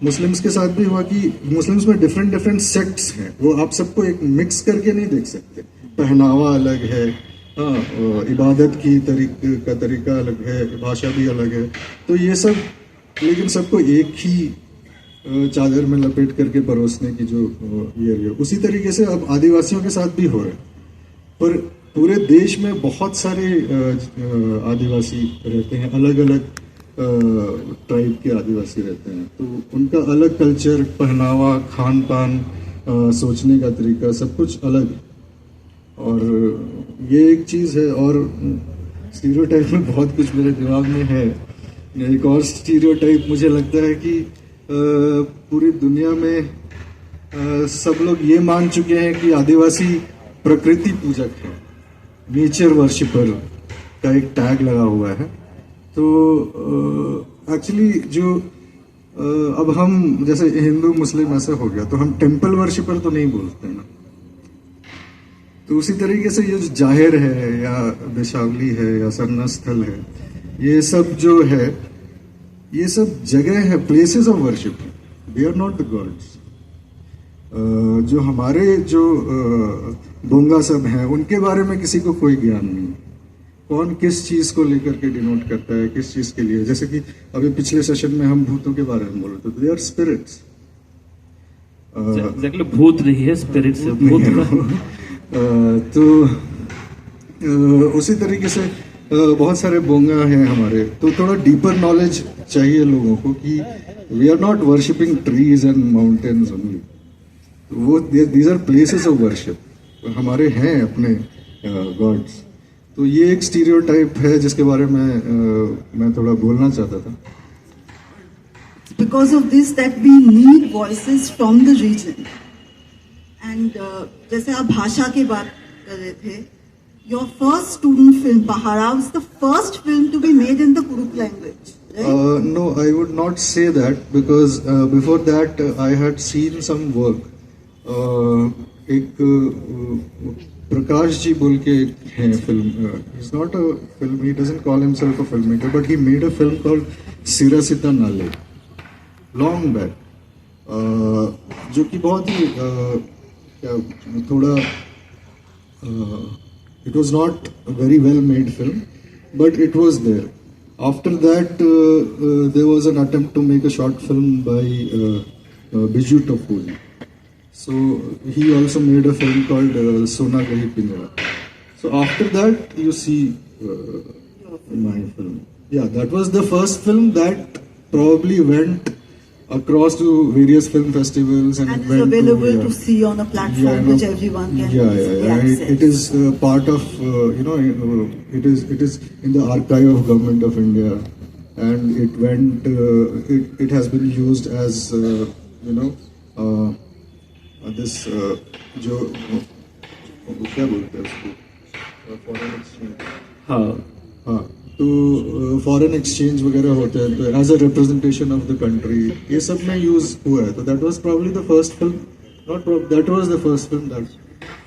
मुस्लिम्स के साथ भी हुआ कि मुस्लिम्स में डिफरेंट सेक्ट्स हैं, वो आप सबको एक मिक्स करके नहीं देख सकते। पहनावा अलग है, हाँ, इबादत की तरीका अलग है, भाषा भी अलग है। तो ये सब लेकिन सबको एक ही चादर में लपेट करके परोसने की जो ये उसी तरीके से अब आदिवासियों के साथ भी हो रहा है। पर पूरे देश में बहुत सारे आदिवासी रहते हैं, अलग अलग ट्राइब के आदिवासी रहते हैं, तो उनका अलग कल्चर, पहनावा, खान पान, सोचने का तरीका सब कुछ अलग है। और ये एक चीज़ है। और स्टीरियोटाइप में बहुत कुछ मेरे दिमाग में है। एक और स्टीरियोटाइप मुझे लगता है कि पूरी दुनिया में सब लोग ये मान चुके हैं कि आदिवासी प्रकृति पूजक है, नेचर वर्शिपर का एक टैग लगा हुआ है। तो एक्चुअली जो अब हम जैसे हिंदू मुस्लिम ऐसा हो गया, तो हम टेम्पल वर्शिपर तो नहीं बोलते ना। तो उसी तरीके से ये जो जाहिर है या देशावली है या सरना स्थल है, ये सब जो है, ये सब जगह है, places of worship. They are not the gods. जो हमारे जो बोंगा सब हैं, उनके बारे में किसी को कोई ज्ञान नहीं। कौन किस चीज को लेकर के डिनोट करता है, किस चीज के लिए। जैसे कि अभी पिछले सेशन में हम भूतों के बारे में बोल रहे थे, दे आर स्पिरिट्स। एग्जैक्टली, भूत नहीं है, स्पिरिट से भूत तो उसी तरीके से बहुत सारे बोंगा हैं हमारे। तो थोड़ा डीपर नॉलेज चाहिए लोगों को कि we are not worshipping trees and mountains only. वो these are places of worship, हमारे हैं अपने गॉड्स। तो ये एक स्टीरियोटाइप है जिसके बारे में मैं थोड़ा बोलना चाहता था। Because of this that we need voices from the region. And जैसे आप भाषा की बात कर रहे थे, your first student film Pahara was the first film to be made in the Kuruk language, right? No, I would not say that because before that I had seen some work. एक प्रकाश जी बोल के है film, he's not a film, he doesn't call himself a filmmaker, but he made a film called Sirasita Nale long back, जो कि बहुत ही थोड़ा it was not a very well made film, but it was there. After that there was an attempt to make a short film by Biju Tapuri. So he also made a film called Sona Gahi Pinjara. So after that you see my film. Yeah, that was the first film that probably went across to various film festivals and And it is went available to yeah. see on a platform Yeah, I know. which everyone can Yeah. easily And access. it is part of it is in the archive of Government of India, and it went it has been used as this जो क्या बोलते हैं उसको, foreign exchange. हाँ, हाँ, तो foreign exchange वगैरह होते हैं, तो as a representation of the country ये सब में यूज हुआ है। तो that was probably the first film, that was the first film that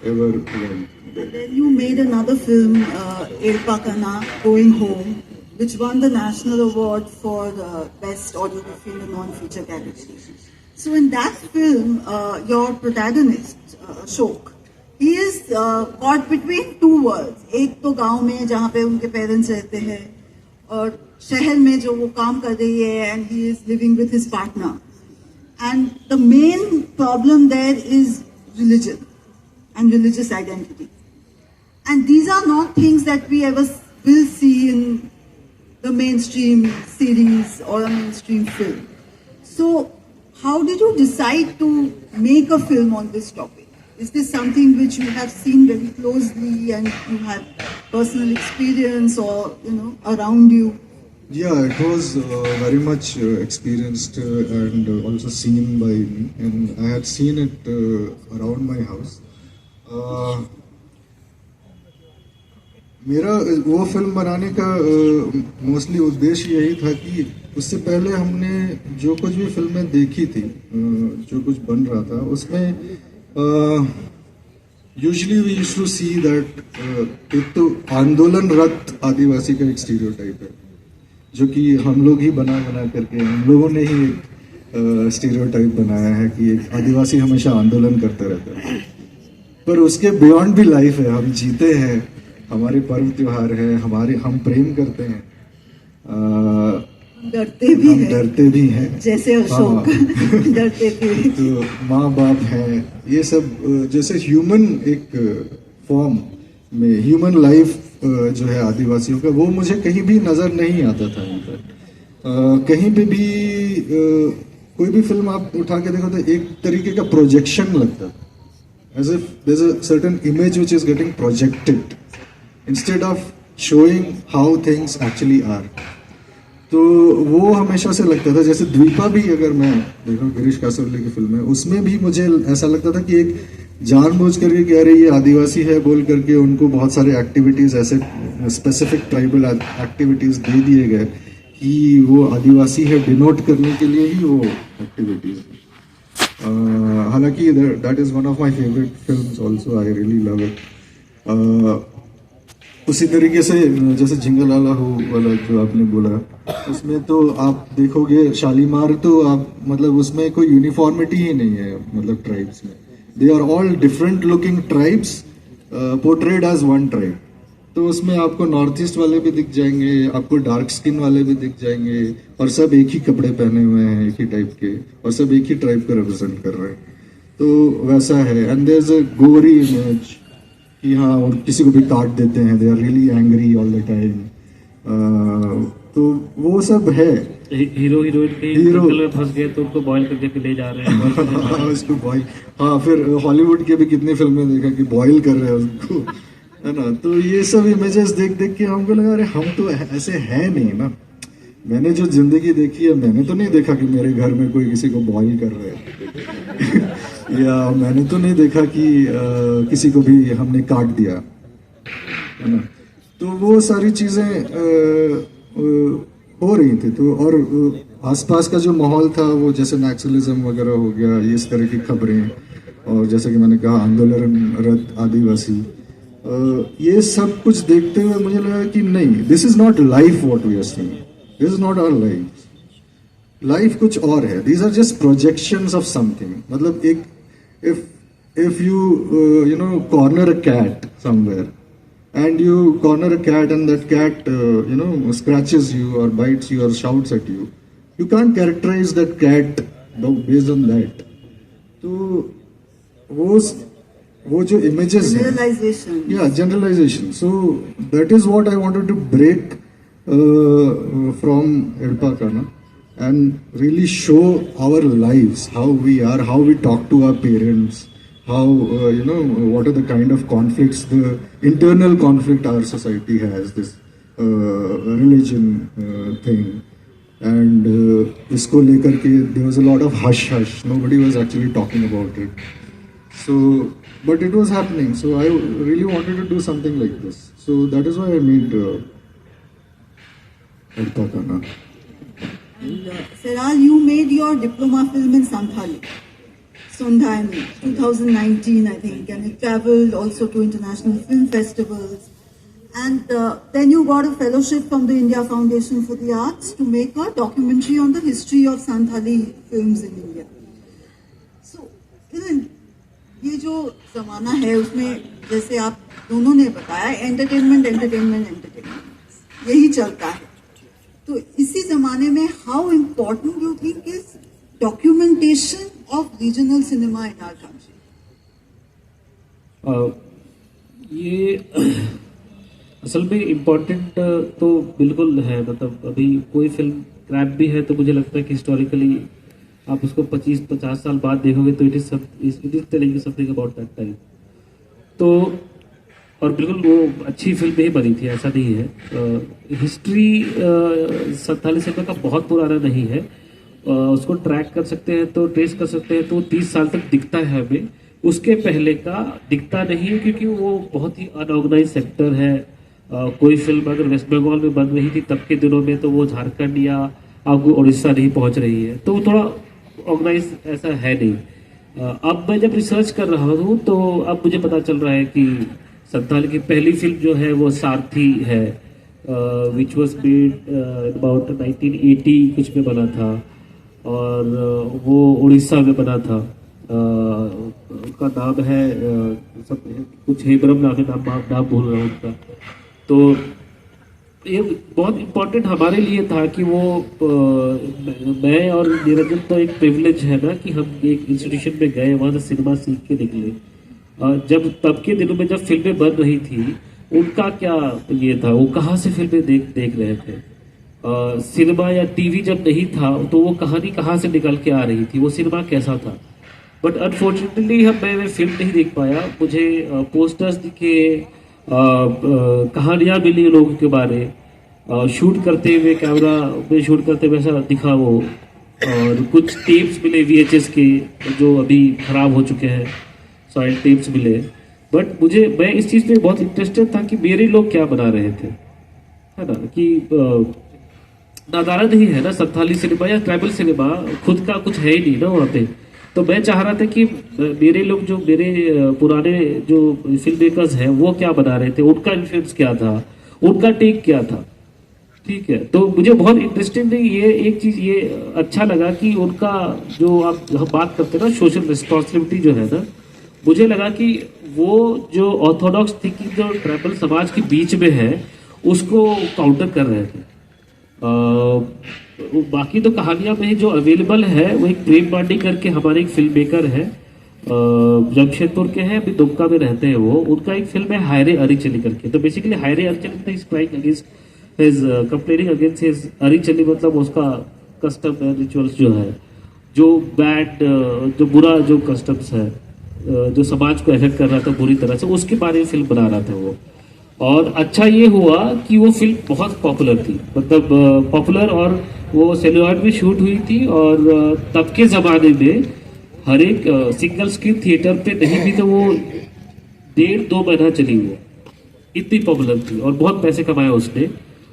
ever went. Then you made another film, Elpa Kana, Going Home, which won the National Award for Best Audiography in the Non-Feature category. So in that film, your protagonist, Ashok, he is caught between two worlds. एक तो गांव में जहाँ पे उनके parents रहते हैं, और शहर में जो वो काम कर रही है, and he is living with his partner. And the main problem there is religion and religious identity. And these are not things that we ever will see in the mainstream series or a mainstream film. So, how did you decide to make a film on this topic? Is this something which you have seen very closely and you have personal experience or, around you? Yeah, it was very much experienced and also seen by me, and I had seen it around my house. मेरा वो film बनाने का mostly उद्देश्य यही था कि उससे पहले हमने जो कुछ भी फिल्में देखी थी, जो कुछ बन रहा था उसमें usually we used to see that एक तो आंदोलनरत आदिवासी का एक स्टीरियोटाइप है, जो कि हम लोग ही बना करके, हम लोगों ने ही एक स्टीरियोटाइप बनाया है कि एक आदिवासी हमेशा आंदोलन करते रहता है। पर उसके बियॉन्ड भी लाइफ है, हम जीते हैं, हमारे पर्व त्योहार है, हम प्रेम करते हैं, डरते भी हम हैं डरते भी हैं। जैसे अशोक डरते थे। तो माँ बाप है, ये सब जैसे ह्यूमन एक फॉर्म में ह्यूमन लाइफ जो है आदिवासियों का, वो मुझे कहीं भी नजर नहीं आता था। इनफैक्ट कहीं पे भी कोई भी फिल्म आप उठा के देखो तो एक तरीके का प्रोजेक्शन लगता था, as if there's a certain image which is getting projected instead of showing how things actually are. तो वो हमेशा से लगता था। जैसे द्वीपा भी अगर मैं देखो, गिरीश कासोली की फिल्म है, उसमें भी मुझे ऐसा लगता था कि एक जानबूझ करके कि अरे ये आदिवासी है बोल करके उनको बहुत सारे एक्टिविटीज, ऐसे स्पेसिफिक ट्राइबल एक्टिविटीज दे दिए गए कि वो आदिवासी है डिनोट करने के लिए ही वो एक्टिविटीज। हालांकि that is one of my favourite films also, I really love it. उसी तरीके से जैसे झिंगालाला हो वाला जो आपने बोला, उसमें तो आप देखोगे शालीमार, तो आप मतलब उसमें कोई यूनिफॉर्मिटी ही नहीं है, मतलब ट्राइब्स में they are all different looking tribes portrayed as one tribe. तो उसमें आपको नॉर्थ ईस्ट वाले भी दिख जाएंगे, आपको डार्क स्किन वाले भी दिख जाएंगे, और सब एक ही कपड़े पहने हुए हैं एक ही टाइप के, और सब एक ही ट्राइब को रिप्रेजेंट कर रहे हैं। तो वैसा है। एंड देयर इज अ गोरी इमेज कि हाँ, और किसी को भी काट देते हैं, they are really angry all the time. तो वो सब है। हीरो हीरोइन के हीरो- जंगल में फंस गए तो उनको बॉयल करके ले जा रहे हैं। उसको बॉयल, हाँ, फिर हॉलीवुड के भी कितनी फिल्में देखा कि बॉयल कर रहे हैं उसको, है ना। तो ये सब इमेजेस देख देख के हमको लगा अरे हम तो ऐसे हैं नहीं ना। मैंने जो जिंदगी देखी है, मैंने तो नहीं देखा कि मेरे घर में कोई किसी को बॉयल कर रहे है या मैंने तो नहीं देखा कि किसी को भी हमने काट दिया, है ना। तो वो सारी चीजें हो रही थी। तो और आसपास का जो माहौल था वो जैसे नक्सलिज्म वगैरह हो गया, ये इस तरह की खबरें, और जैसे कि मैंने कहा आंदोलनरत आदिवासी, ये सब कुछ देखते हुए मुझे लगा कि नहीं, this is not life what we are seeing, this is not our life. Life कुछ और है, these are just projections of something. मतलब एक if you you know corner a cat somewhere and you corner a cat and that cat you know scratches you or bites you or shouts at you, you can't characterize that cat based on that. तो वो जो images हैं, generalisation, yeah, generalization. So that is what I wanted to break from Edpakana and really show our lives, how we are, how we talk to our parents, how you know, what are the kind of conflicts, the internal conflict our society has, this religion thing, and isko lekar ke there was a lot of hush hush, nobody was actually talking about it. So but it was happening, so I really wanted to do something like this, so that is why I made Edpakana. and Seral, you made your diploma film in Santhali, Sondha, in 2019, I think, and it traveled also to international film festivals. And then you got a fellowship from the India Foundation for the Arts to make a documentary on the history of Santhali films in India. So, ये जो जमाना है उसमें जैसे आप दोनों ने बताया, एंटरटेनमेंट यही चलता है। तो इसी जमाने में how important you think is documentation of regional cinema in our country? ये असल में इम्पोर्टेंट तो बिल्कुल है। मतलब अभी कोई फिल्म क्रैप भी है तो मुझे लगता है कि हिस्टोरिकली आप उसको 25-50 साल बाद देखोगे तो it is telling something about that time. तो और बिल्कुल वो अच्छी फिल्म नहीं बनी थी, ऐसा नहीं है। हिस्ट्री संथाली सिनेमा का बहुत पुराना नहीं है। उसको ट्रैक कर सकते हैं तो ट्रेस कर सकते हैं तो 30 साल तक दिखता है हमें, उसके पहले का दिखता नहीं है क्योंकि वो बहुत ही अनऑर्गेनाइज सेक्टर है। कोई फिल्म अगर वेस्ट बंगाल में बन रही थी तब के दिनों में तो वो झारखंड या आपको उड़ीसा नहीं पहुंच रही है, तो थोड़ा ऑर्गेनाइज ऐसा है नहीं। अब मैं जब रिसर्च कर रहा हूँ तो अब मुझे पता चल रहा है कि संथाली की पहली फिल्म जो है वो सारथी है, विच वॉज मेड अबाउट 1980 कुछ में बना था, और वो उड़ीसा में बना था। उनका नाम है कुछ हेबरम नाम है, नाम भूल रहा हूँ उनका। तो ये बहुत इम्पोर्टेंट हमारे लिए था कि वो मैं और निरंजन तो एक प्रिविलेज है ना कि हम एक इंस्टीट्यूशन में गए, वहाँ से सिनेमा सीख के निकले। जब तब के दिनों में जब फिल्में बन रही थी, उनका क्या ये था, वो कहाँ से फिल्में देख रहे थे। सिनेमा या टीवी जब नहीं था तो वो कहानी कहाँ से निकल के आ रही थी, वो सिनेमा कैसा था। बट अनफॉर्चुनेटली मैं फिल्म नहीं देख पाया। मुझे पोस्टर्स दिखे, कहानियाँ मिली लोगों के बारे, शूट करते हुए कैमरा में शूट करते हुए ऐसा दिखा वो, और कुछ टेप्स मिले VHS के जो अभी खराब हो चुके हैं, सॉइल टेप्स मिले। बट मैं इस चीज़ पे बहुत इंटरेस्टेड था कि मेरे लोग क्या बना रहे थे, है ना, कि नादारा नहीं है ना संथाली सिनेमा या ट्राइबल सिनेमा, खुद का कुछ है ही नहीं ना वहाँ पे। तो मैं चाह रहा था कि मेरे लोग जो मेरे पुराने जो फिल्म मेकर्स हैं वो क्या बना रहे थे, उनका इन्फ्लुएंस क्या था, उनका टेक क्या था। ठीक है, तो मुझे बहुत इंटरेस्टिंग ये एक चीज़ ये अच्छा लगा कि उनका जो हम बात करते हैं ना सोशल रिस्पॉन्सिबिलिटी जो है ना, मुझे लगा कि वो जो ऑर्थोडॉक्स थिंकिंग जो ट्राइबल समाज के बीच में है उसको काउंटर कर रहे थे। बाकी तो कहानियां में जो अवेलेबल है वो एक प्रेम पांडे करके हमारे एक फिल्म मेकर है, जमशेदपुर के हैं, अभी दुमका में रहते हैं वो। उनका एक फिल्म है हायरे अरिचली करके। तो बेसिकली हायरे अरिचली is crying against his complaining against his अरिचली, मतलब उसका कस्टम रिचुअल्स जो है, जो बैड जो बुरा जो कस्टम्स है जो समाज को अफेक्ट कर रहा था बुरी तरह से, उसके बारे में फिल्म बना रहा था वो। और अच्छा ये हुआ कि वो फिल्म बहुत पॉपुलर थी, मतलब पॉपुलर, और वो सेलुलॉइड में शूट हुई थी। और तब के ज़माने में हर एक सिंगल स्क्रीन थिएटर पे नहीं भी तो वो 1.5-2 महीना चली हुई, इतनी पॉपुलर थी और बहुत पैसे कमाए उसने।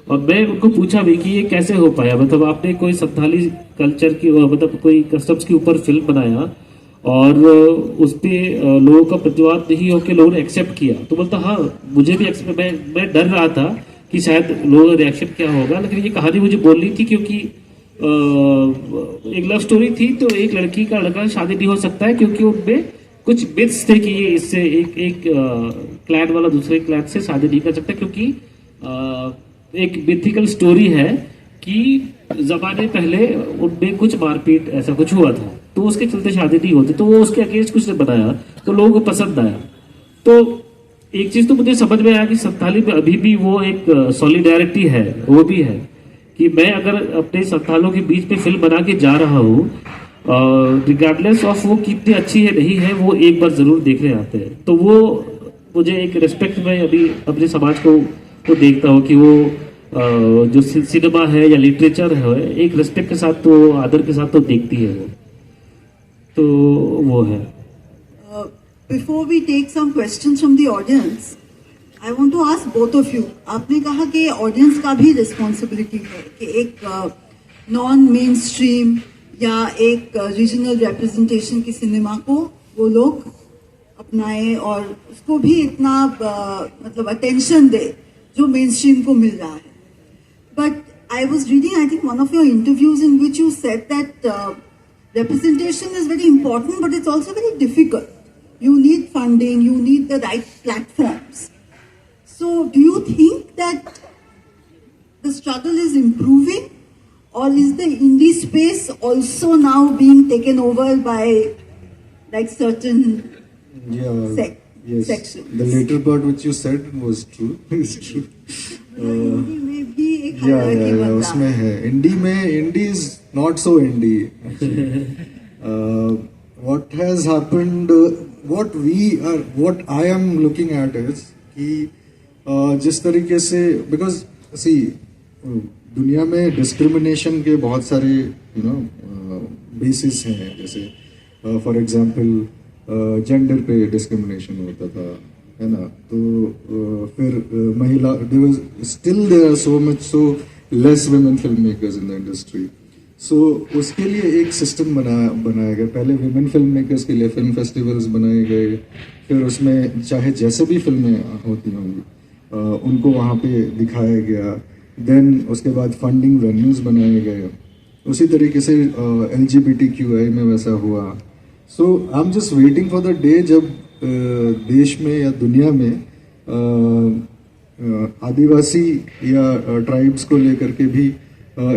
और मैं उनको पूछा भी कि ये कैसे हो पाया, मतलब आपने कोई संथाली कल्चर की मतलब कोई कस्टम्स के ऊपर फिल्म बनाया और उस पर लोगों का प्रतिवाद नहीं हो के लोगों ने एक्सेप्ट किया। तो बोलता हाँ मुझे भी मैं डर रहा था कि शायद लोगों का रिएक्शन क्या होगा, लेकिन ये कहानी मुझे बोलनी थी क्योंकि एक लव स्टोरी थी। तो एक लड़की का लड़का शादी नहीं हो सकता है क्योंकि उनमें कुछ मिथ्स थे कि ये इससे एक क्लैन वाला दूसरे क्लैन से शादी नहीं कर सकता, क्योंकि एक मिथिकल स्टोरी है कि जमाने पहले उनमें कुछ मारपीट ऐसा कुछ हुआ था, तो उसके चलते शादी नहीं होती। तो वो उसके अगेंस्ट कुछ ने बनाया तो लोगों को पसंद आया। तो एक चीज तो मुझे समझ में आया कि संथाली में अभी भी वो एक सॉलिडेरिटी है, वो भी है कि मैं अगर अपने संथालों के बीच में फिल्म बना के जा रहा हूँ, रिगार्डलेस ऑफ वो कितनी अच्छी है नहीं है, वो एक बार जरूर देखने आते हैं। तो वो मुझे एक रिस्पेक्ट में अभी अपने समाज को देखता हूँ कि वो जो सिनेमा है या लिटरेचर है एक रिस्पेक्ट के साथ, तो आदर के साथ तो देखती है वो। तो वो है। Before we take some questions from the audience, I want to ask both of you, आपने कहा कि ऑडियंस का भी रिस्पॉन्सिबिलिटी है कि एक नॉन मेन स्ट्रीम या एक रीजनल रिप्रेजेंटेशन की सिनेमा को वो लोग अपनाए और उसको भी इतना मतलब अटेंशन दे जो मेन स्ट्रीम को मिल रहा है। But I was reading I think one of your interviews in which you said that representation is very important, but it's also very difficult. You need funding, you need the right platforms. So do you think that the struggle is improving, or is the indie space also now being taken over by like certain yes. sections? The later part which you said was true. It's true. Hindi में भी एक hierarchy बन रहा है। उसमें है indie is not so indie actually. What has happened, what I am looking at is कि जिस तरीके से, because see दुनिया में डिस्क्रिमिनेशन के बहुत सारे बेसिस हैं, जैसे फॉर एग्जांपल जेंडर पे डिस्क्रिमिनेशन होता था, है ना। तो फिर महिला there are so much so less women film makers in the industry. So उसके लिए एक सिस्टम बनाया गया। पहले वुमेन फिल्म मेकर्स के लिए फिल्म फेस्टिवल्स बनाए गए, फिर उसमें चाहे जैसे भी फिल्में होती होंगी उनको वहाँ पे दिखाया गया। देन उसके बाद फंडिंग वेन्यूज़ बनाए गए। उसी तरीके से LGBTQI में वैसा हुआ। So I am just waiting for the day जब देश में या दुनिया में आदिवासी या ट्राइब्स को लेकर के भी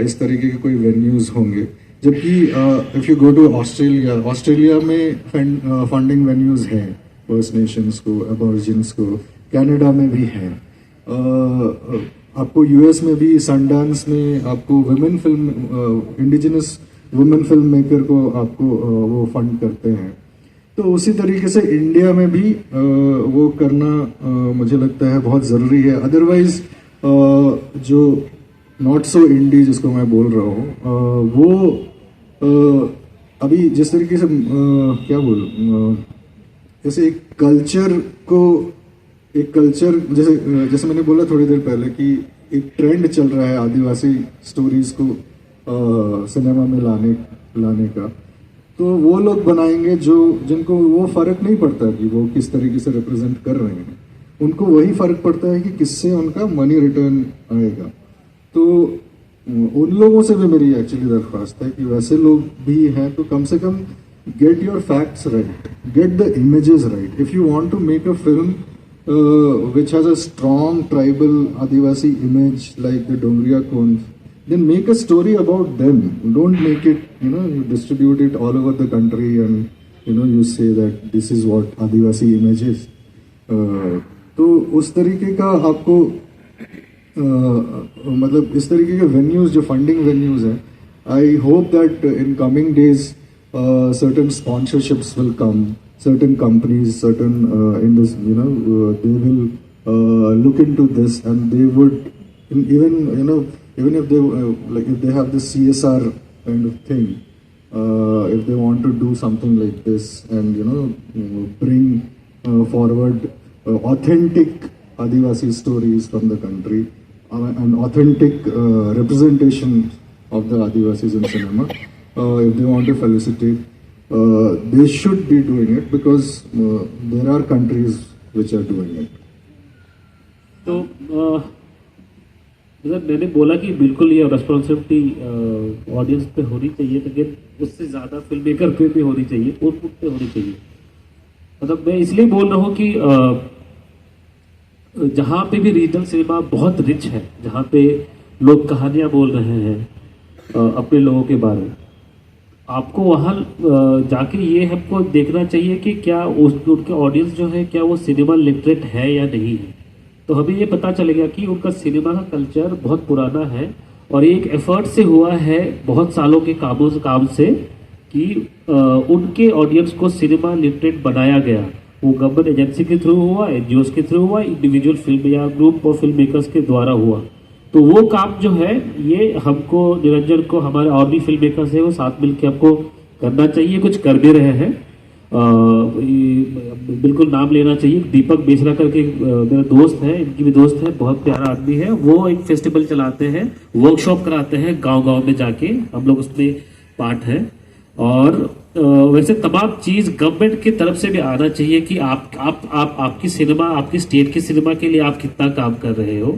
इस तरीके के कोई वेन्यूज़ होंगे, जबकि if you go to Australia में फंडिंग वेन्यूज़ हैं फर्स्ट नेशंस को, अबॉरिजिन्स को, कनाडा में भी हैं, आपको यूएस में भी सनडांस में आपको women film indigenous women film maker को आपको वो फंड करते हैं। तो उसी तरीके से इंडिया में भी वो करना मुझे लगता है बहुत ज़रूरी है। अदरवाइज जो नॉट सो इंडी जिसको मैं बोल रहा हूँ वो अभी जिस तरीके से क्या बोलूं, जैसे एक कल्चर जैसे मैंने बोला थोड़ी देर पहले कि एक ट्रेंड चल रहा है आदिवासी स्टोरीज को सिनेमा में लाने का, तो वो लोग बनाएंगे जिनको वो फर्क नहीं पड़ता कि वो किस तरीके से रिप्रेजेंट कर रहे हैं, उनको वही फर्क पड़ता है कि किससे उनका मनी रिटर्न आएगा। तो उन लोगों से भी मेरी एक्चुअली दरख्वास्त है कि वैसे लोग भी हैं तो कम से कम get your facts right, get the images right. If you want to make a film which has a strong tribal Adivasi image like the Dongriya Konds, then make a story about them. Don't make it, you distribute it all over the country and, you say that this is what Adivasi image is. तो उस तरीके का आपको मतलब इस तरीके के venues जो फंडिंग वेन्यूज़ हैं, I hope that in coming days certain sponsorships will come, certain companies, certain they will look into this, and they would even if they if they have the CSR kind of thing, if they want to do something like this and bring forward authentic Adivasi stories from the country, and authentic representation of the Adivasis in cinema. If they want to felicitate, they should be doing it because there are countries which are doing it. तो मतलब मैंने बोला कि बिल्कुल ये responsibility audience पे होनी चाहिए, लेकिन उससे ज़्यादा फिल्म मेकर पे भी होनी चाहिए, आउटपुट पे होनी चाहिए। मतलब मैं इसलिए बोल रहा हूँ कि जहाँ पे भी रीजनल सिनेमा बहुत रिच है, जहाँ पे लोग कहानियाँ बोल रहे हैं अपने लोगों के बारे में, आपको वहाँ जाके ये हमको देखना चाहिए कि क्या उनके ऑडियंस जो है क्या वो सिनेमा लिटरेट है या नहीं है। तो हमें ये पता चलेगा कि उनका सिनेमा का कल्चर बहुत पुराना है और एक एफर्ट से हुआ है, बहुत सालों के काम से, कि उनके ऑडियंस को सिनेमा लिटरेट बनाया गया। वो गवर्नमेंट एजेंसी के थ्रू हुआ, एनजीओस के थ्रू हुआ, इंडिविजुअल फिल्म या ग्रुप ऑफ फिल्म मेकर्स के द्वारा हुआ। तो वो काम जो है ये हमको, निरंजन को, हमारे और भी फिल्म मेकर्स हैं वो साथ मिलकर हमको करना चाहिए, कुछ कर भी रहे हैं। बिल्कुल नाम लेना चाहिए, दीपक बेसरा करके मेरा दोस्त है, इनकी भी दोस्त है, बहुत प्यारा आदमी है। वो एक फेस्टिवल चलाते हैं, वर्कशॉप कराते हैं गांव-गांव में जाके, हम लोग उसमें पार्ट है। और वैसे तमाम चीज़ गवर्नमेंट की तरफ से भी आना चाहिए कि आपकी सिनेमा, आपकी स्टेट की सिनेमा के लिए आप कितना काम कर रहे हो।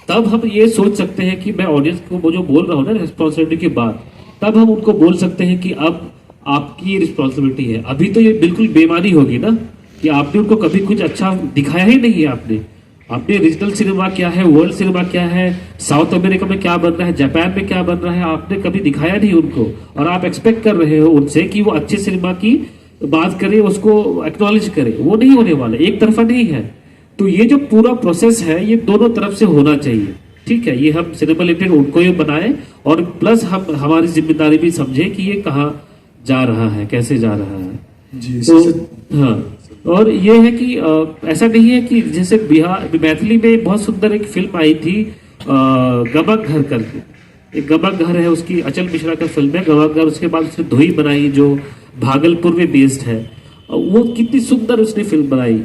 तब हम ये सोच सकते हैं कि मैं ऑडियंस को वो जो बोल रहा हूँ ना रिस्पॉन्सिबिलिटी की बात, तब हम उनको बोल सकते हैं कि अब आपकी रिस्पॉन्सिबिलिटी है। अभी तो ये बिल्कुल बेईमानी होगी ना कि आपने उनको कभी कुछ अच्छा दिखाया ही नहीं है। आपने रीजनल सिनेमा क्या है, वर्ल्ड सिनेमा क्या है, साउथ अमेरिका में क्या बन रहा है, जापान में क्या बन रहा है, आपने कभी दिखाया नहीं उनको। और आप एक्सपेक्ट कर रहे हो उनसे कि वो अच्छे सिनेमा की बात करें, उसको एक्नॉलेज करें। वो नहीं होने वाला, एक तरफा नहीं है। तो ये जो पूरा प्रोसेस है ये दोनों तरफ से होना चाहिए, ठीक है। ये हम सिनेमा लिमिटेड उनको ये बनाए और प्लस हम हमारी जिम्मेदारी भी समझे कि ये कहाँ जा रहा है, कैसे जा रहा है जी। तो हाँ, और ये है कि ऐसा नहीं है कि जैसे बिहार मैथिली में बहुत सुंदर एक फिल्म आई थी गमक घर करके, एक गमक घर है, उसकी अचल मिश्रा का फिल्म है गमक घर। उसके बाद उसने धोई बनाई जो भागलपुर में बेस्ड है, वो कितनी सुंदर उसने फिल्म बनाई।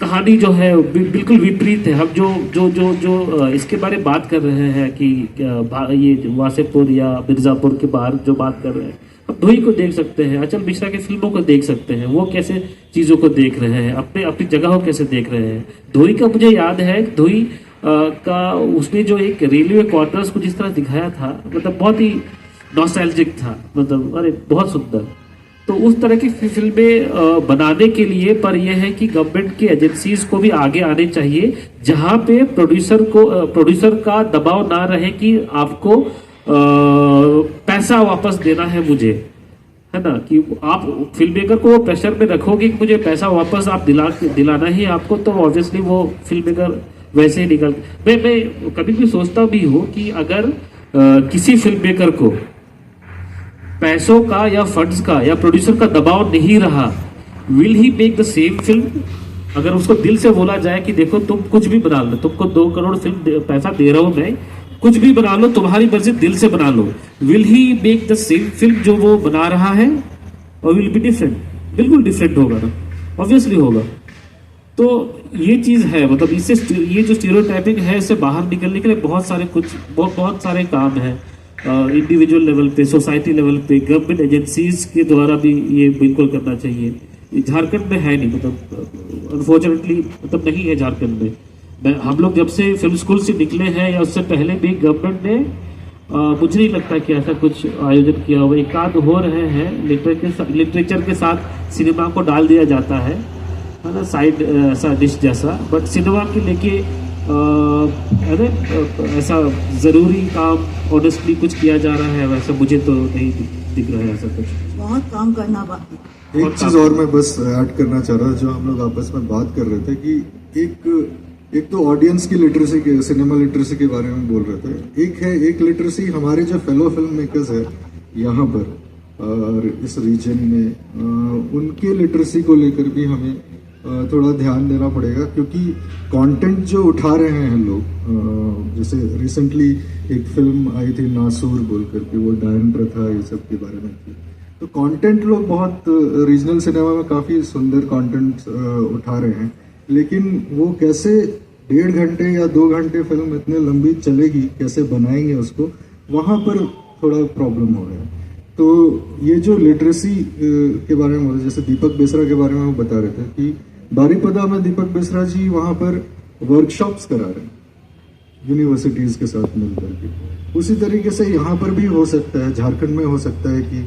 कहानी जो है बिल्कुल विपरीत है। हम जो इसके बारे में बात कर रहे हैं कि ये वासेपुर या मिर्जापुर के बाहर जो बात कर रहे हैं, हम धोई को देख सकते हैं, अचल मिश्रा की फिल्मों को देख सकते हैं, वो कैसे चीज़ों को देख रहे हैं, अपनी जगहों कैसे देख रहे हैं। धोई का मुझे याद है, धोई का उसने जो एक रेलवे क्वार्टर्स को जिस तरह दिखाया था, मतलब बहुत ही नॉस्टैल्जिक था, मतलब अरे बहुत सुंदर। तो उस तरह की फिल्में बनाने के लिए पर यह है कि गवर्नमेंट की एजेंसीज को भी आगे आने चाहिए, जहां पे प्रोड्यूसर का दबाव ना रहे कि आपको पैसा वापस देना है मुझे, है ना, कि आप फिल्म मेकर को प्रेशर में रखोगे कि मुझे पैसा वापस आप दिलाना ही आपको, तो ऑब्वियसली वो फिल्म मेकर वैसे ही निकल। मैं कभी भी सोचता भी हूँ कि अगर किसी फिल्म मेकर को पैसों का या फंड्स का या प्रोड्यूसर का दबाव नहीं रहा, will he make the same film? अगर उसको दिल से बोला जाए कि देखो तुम कुछ भी बना लो, तुमको 2 करोड़ फिल्म पैसा दे रहा हूं मैं, कुछ भी बना लो, तुम्हारी मर्जी, दिल से बना लो, will he make the same film जो वो बना रहा है? और विल बी डिफरेंट, बिल्कुल डिफरेंट होगा ना, ऑब्वियसली होगा। तो ये चीज है, मतलब इससे ये जो स्टीरियोटाइपिंग है इससे बाहर निकलने के लिए बहुत सारे काम है, इंडिविजुअल लेवल पे, सोसाइटी लेवल पे, गवर्नमेंट एजेंसीज के द्वारा भी ये बिल्कुल करना चाहिए। झारखंड में है नहीं, मतलब अनफॉर्चुनेटली मतलब नहीं है झारखंड में। हम लोग जब से फिल्म स्कूल से निकले हैं या उससे पहले भी गवर्नमेंट ने मुझे नहीं लगता कि ऐसा कुछ आयोजन किया हुआ। एक आध हो रहे हैं, लिटरेचर के साथ सिनेमा को डाल दिया जाता है ना, साइड ऐसा डिश जैसा, बट सिनेमा के लेके ऐसा जरूरी काम ऑनेस्टली कुछ किया जा रहा है वैसा मुझे तो नहीं दिख रहा है ऐसा कुछ। बहुत काम करना बाकी। एक चीज और मैं बस ऐड करना चाह रहा था, जो हम लोग आपस में बात कर रहे थे कि एक तो ऑडियंस की लिटरेसी के, सिनेमा लिटरेसी के बारे में बोल रहे थे, एक लिटरेसी हमारे जो फेलो फिल्म मेकर्स है यहाँ पर और इस रीजन में, उनके लिटरेसी को लेकर भी हमें थोड़ा ध्यान देना पड़ेगा, क्योंकि कंटेंट जो उठा रहे हैं लोग, जैसे रिसेंटली एक फिल्म आई थी नासूर बोल करके, वो डायन प्रथा ये सब के बारे में थी। तो कंटेंट लोग बहुत रीजनल सिनेमा में काफ़ी सुंदर कंटेंट उठा रहे हैं, लेकिन वो कैसे 1.5 घंटे या 2 घंटे फिल्म इतने लंबी चलेगी, कैसे बनाएंगे उसको, वहाँ पर थोड़ा प्रॉब्लम हो रहा है। तो ये जो लिटरेसी के बारे में, जैसे दीपक बेसरा के बारे में वो बता रहे थे कि बारीपदा में दीपक बेसरा जी वहाँ पर वर्कशॉप्स करा रहे हैं यूनिवर्सिटीज के साथ मिलकर के। उसी तरीके से यहाँ पर भी हो सकता है, झारखंड में हो सकता है कि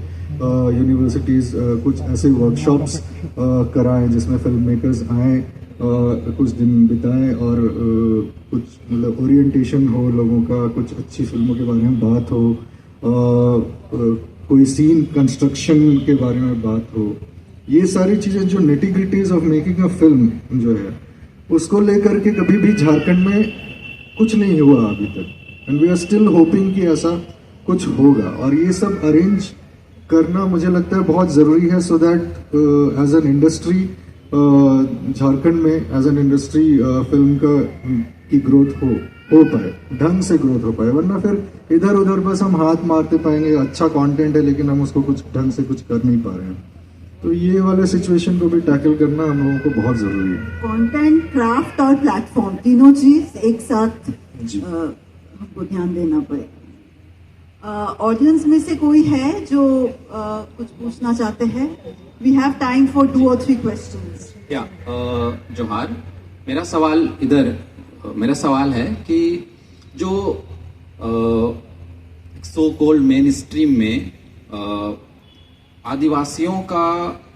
यूनिवर्सिटीज कुछ ऐसे वर्कशॉप्स कराएं जिसमें फिल्म मेकर्स आएँ, कुछ दिन बिताएं और कुछ मतलब ओरिएंटेशन हो लोगों का, कुछ अच्छी फिल्मों के बारे में बात हो, कोई सीन कंस्ट्रक्शन के बारे में बात हो। ये सारी चीज़ें जो नेटिग्रिटीज ऑफ मेकिंग अ फिल्म जो है, उसको लेकर के कभी भी झारखंड में कुछ नहीं हुआ अभी तक, and we are still hoping कि ऐसा कुछ होगा। और ये सब अरेंज करना मुझे लगता है बहुत ज़रूरी है, so that as an industry Jharkhand में एज एन इंडस्ट्री फिल्म की ग्रोथ हो पाए, ढंग से ग्रोथ हो पाए। वरना फिर इधर उधर बस हम हाथ मारते पाएंगे, अच्छा कंटेंट है लेकिन हम उसको कुछ ढंग से कुछ कर नहीं पा रहे हैं। तो ये वाले सिचुएशन को भी टैकल करना हम लोगों को बहुत जरूरी है। कंटेंट, क्राफ्ट और प्लेटफॉर्म, तीनों चीज एक साथ हमको ध्यान देना पड़ेगा। ऑडियंस में से कोई है जो कुछ पूछना चाहते हैं? We have time for 2 or 3 questions. या जोहार, मेरा सवाल है कि जो सो कॉल्ड मेन स्ट्रीम में आदिवासियों का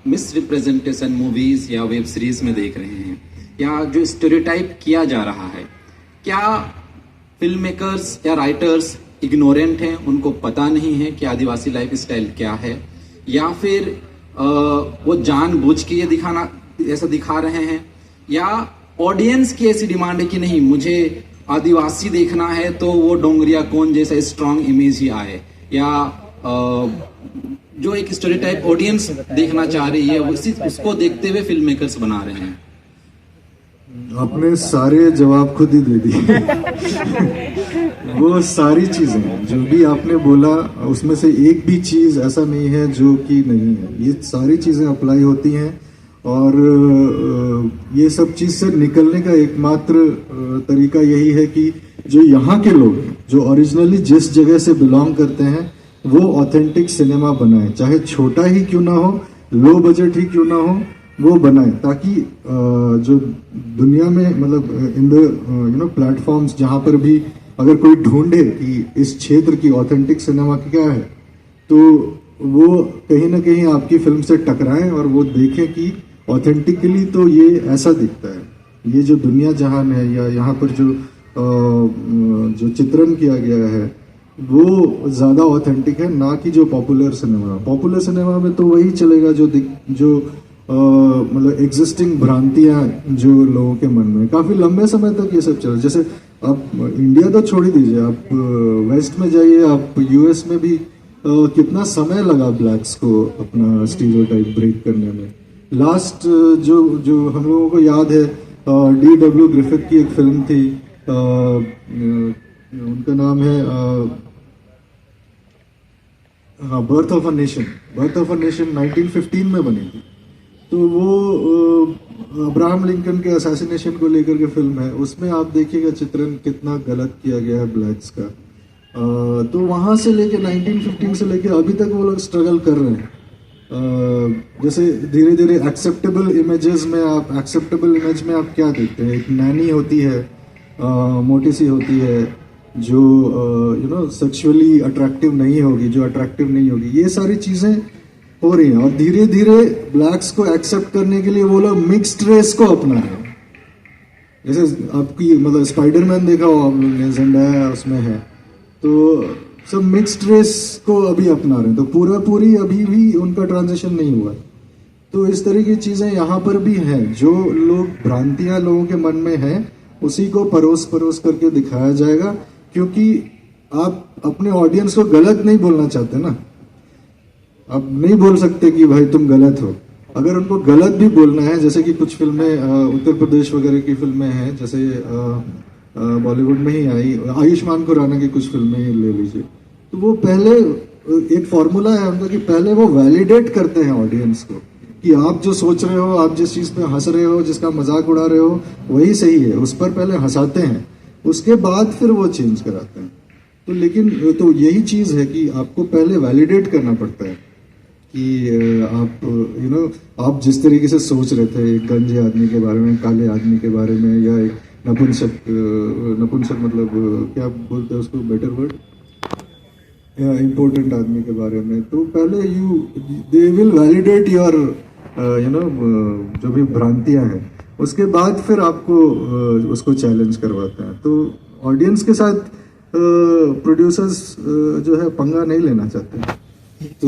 मिस रिप्रेजेंटेशन मूवीज या वेब सीरीज में देख रहे हैं, या जो स्टेरियोटाइप किया जा रहा है, क्या फिल्म मेकर्स या राइटर्स इग्नोरेंट हैं, उनको पता नहीं है कि आदिवासी लाइफ स्टाइल क्या है, या फिर वो जानबूझ के ये ऐसा दिखा रहे हैं, या ऑडियंस की ऐसी डिमांड है कि नहीं मुझे आदिवासी देखना है तो वो डोंगरिया कौन जैसा स्ट्रॉन्ग इमेज ही आए, या जो एक स्टेरियोटाइप ऑडियंस देखना चाह रही है उसको देखते हुए फिल्म मेकर्स बना रहे हैं? आपने सारे जवाब खुद ही दे दिए। वो सारी चीजें जो भी आपने बोला, उसमें से एक भी चीज ऐसा नहीं है जो कि नहीं है। ये सारी चीजें अप्लाई होती हैं, और ये सब चीज से निकलने का एकमात्र तरीका यही है कि जो यहाँ के लोग हैं, जो ओरिजिनली जिस जगह से बिलोंग करते हैं, वो ऑथेंटिक सिनेमा बनाए, चाहे छोटा ही क्यों ना हो, लो बजट ही क्यों ना हो, वो बनाए, ताकि जो दुनिया में मतलब इन द प्लेटफॉर्म्स जहाँ पर भी अगर कोई ढूंढे कि इस क्षेत्र की ऑथेंटिक सिनेमा क्या है, तो वो कहीं ना कहीं आपकी फिल्म से टकराएं और वो देखें कि ऑथेंटिकली तो ये ऐसा दिखता है। ये जो दुनिया जहान है या यहाँ पर जो चित्रण किया गया है वो ज़्यादा ऑथेंटिक है, ना कि जो पॉपुलर सिनेमा। पॉपुलर सिनेमा में तो वही चलेगा जो मतलब एग्जिस्टिंग भ्रांतियाँ जो लोगों के मन में काफ़ी लंबे समय तक ये सब चल। जैसे आप इंडिया तो छोड़ ही दीजिए, आप वेस्ट में जाइए, आप यूएस में भी कितना समय लगा ब्लैक्स को अपना स्टीरियोटाइप ब्रेक करने में। लास्ट जो हम लोगों को याद है, D.W. ग्रिफिथ की एक फिल्म थी, उनका नाम है birth of a nation. Birth of a nation 1915 में बनी थी। तो वो अब्राहम लिंकन के असैसिनेशन को लेकर के फिल्म है। उसमें आप देखिएगा चित्रण कितना गलत किया गया है ब्लैक्स का। तो वहाँ से लेके 1915 से लेके अभी तक वो लोग स्ट्रगल कर रहे हैं। जैसे धीरे धीरे एक्सेप्टेबल इमेज में आप क्या देखते हैं? एक नैनी होती है, मोटी सी होती है, जो सेक्सुअली अट्रैक्टिव नहीं होगी, जो अट्रैक्टिव नहीं होगी। ये सारी चीज़ें हो रही हैं और धीरे धीरे ब्लैक्स को एक्सेप्ट करने के लिए वो लोग मिक्स्ड रेस को अपना रहे हैं। जैसे आपकी मतलब स्पाइडरमैन देखा हो आप लोग ने, ज़ेंडाया उसमें है, तो सब मिक्स्ड रेस को अभी अपना रहे हैं। तो पूरी अभी भी उनका ट्रांजिशन नहीं हुआ। तो इस तरह की चीज़ें यहाँ पर भी हैं। जो लोग भ्रांतियाँ लोगों के मन में हैं उसी को परोस करके दिखाया जाएगा, क्योंकि आप अपने ऑडियंस को गलत नहीं बोलना चाहते ना। आप नहीं बोल सकते कि भाई तुम गलत हो। अगर उनको गलत भी बोलना है, जैसे कि कुछ फिल्में उत्तर प्रदेश वगैरह की फिल्में हैं, जैसे बॉलीवुड में ही आई आयुष्मान खुराना की कुछ फिल्में ले लीजिए, तो वो पहले एक फॉर्मूला है उनका कि पहले वो वैलिडेट करते हैं ऑडियंस को कि आप जो सोच रहे हो, आप जिस चीज़ पे हंस रहे हो, जिसका मजाक उड़ा रहे हो, वही सही है। उस पर पहले हंसाते हैं, उसके बाद फिर वो चेंज कराते हैं। तो लेकिन तो यही चीज़ है कि आपको पहले वैलिडेट करना पड़ता है कि आप आप जिस तरीके से सोच रहे थे एक गंजे आदमी के बारे में, काले आदमी के बारे में, या एक नपुंसक मतलब क्या बोलते हैं उसको, बेटर वर्ड, या इम्पोर्टेंट आदमी के बारे में, तो पहले दे विल वैलिडेट योर जो भी भ्रांतियां हैं, उसके बाद फिर आपको उसको चैलेंज करवाते हैं। तो ऑडियंस के साथ प्रोड्यूसर्स जो है पंगा नहीं लेना चाहते। तो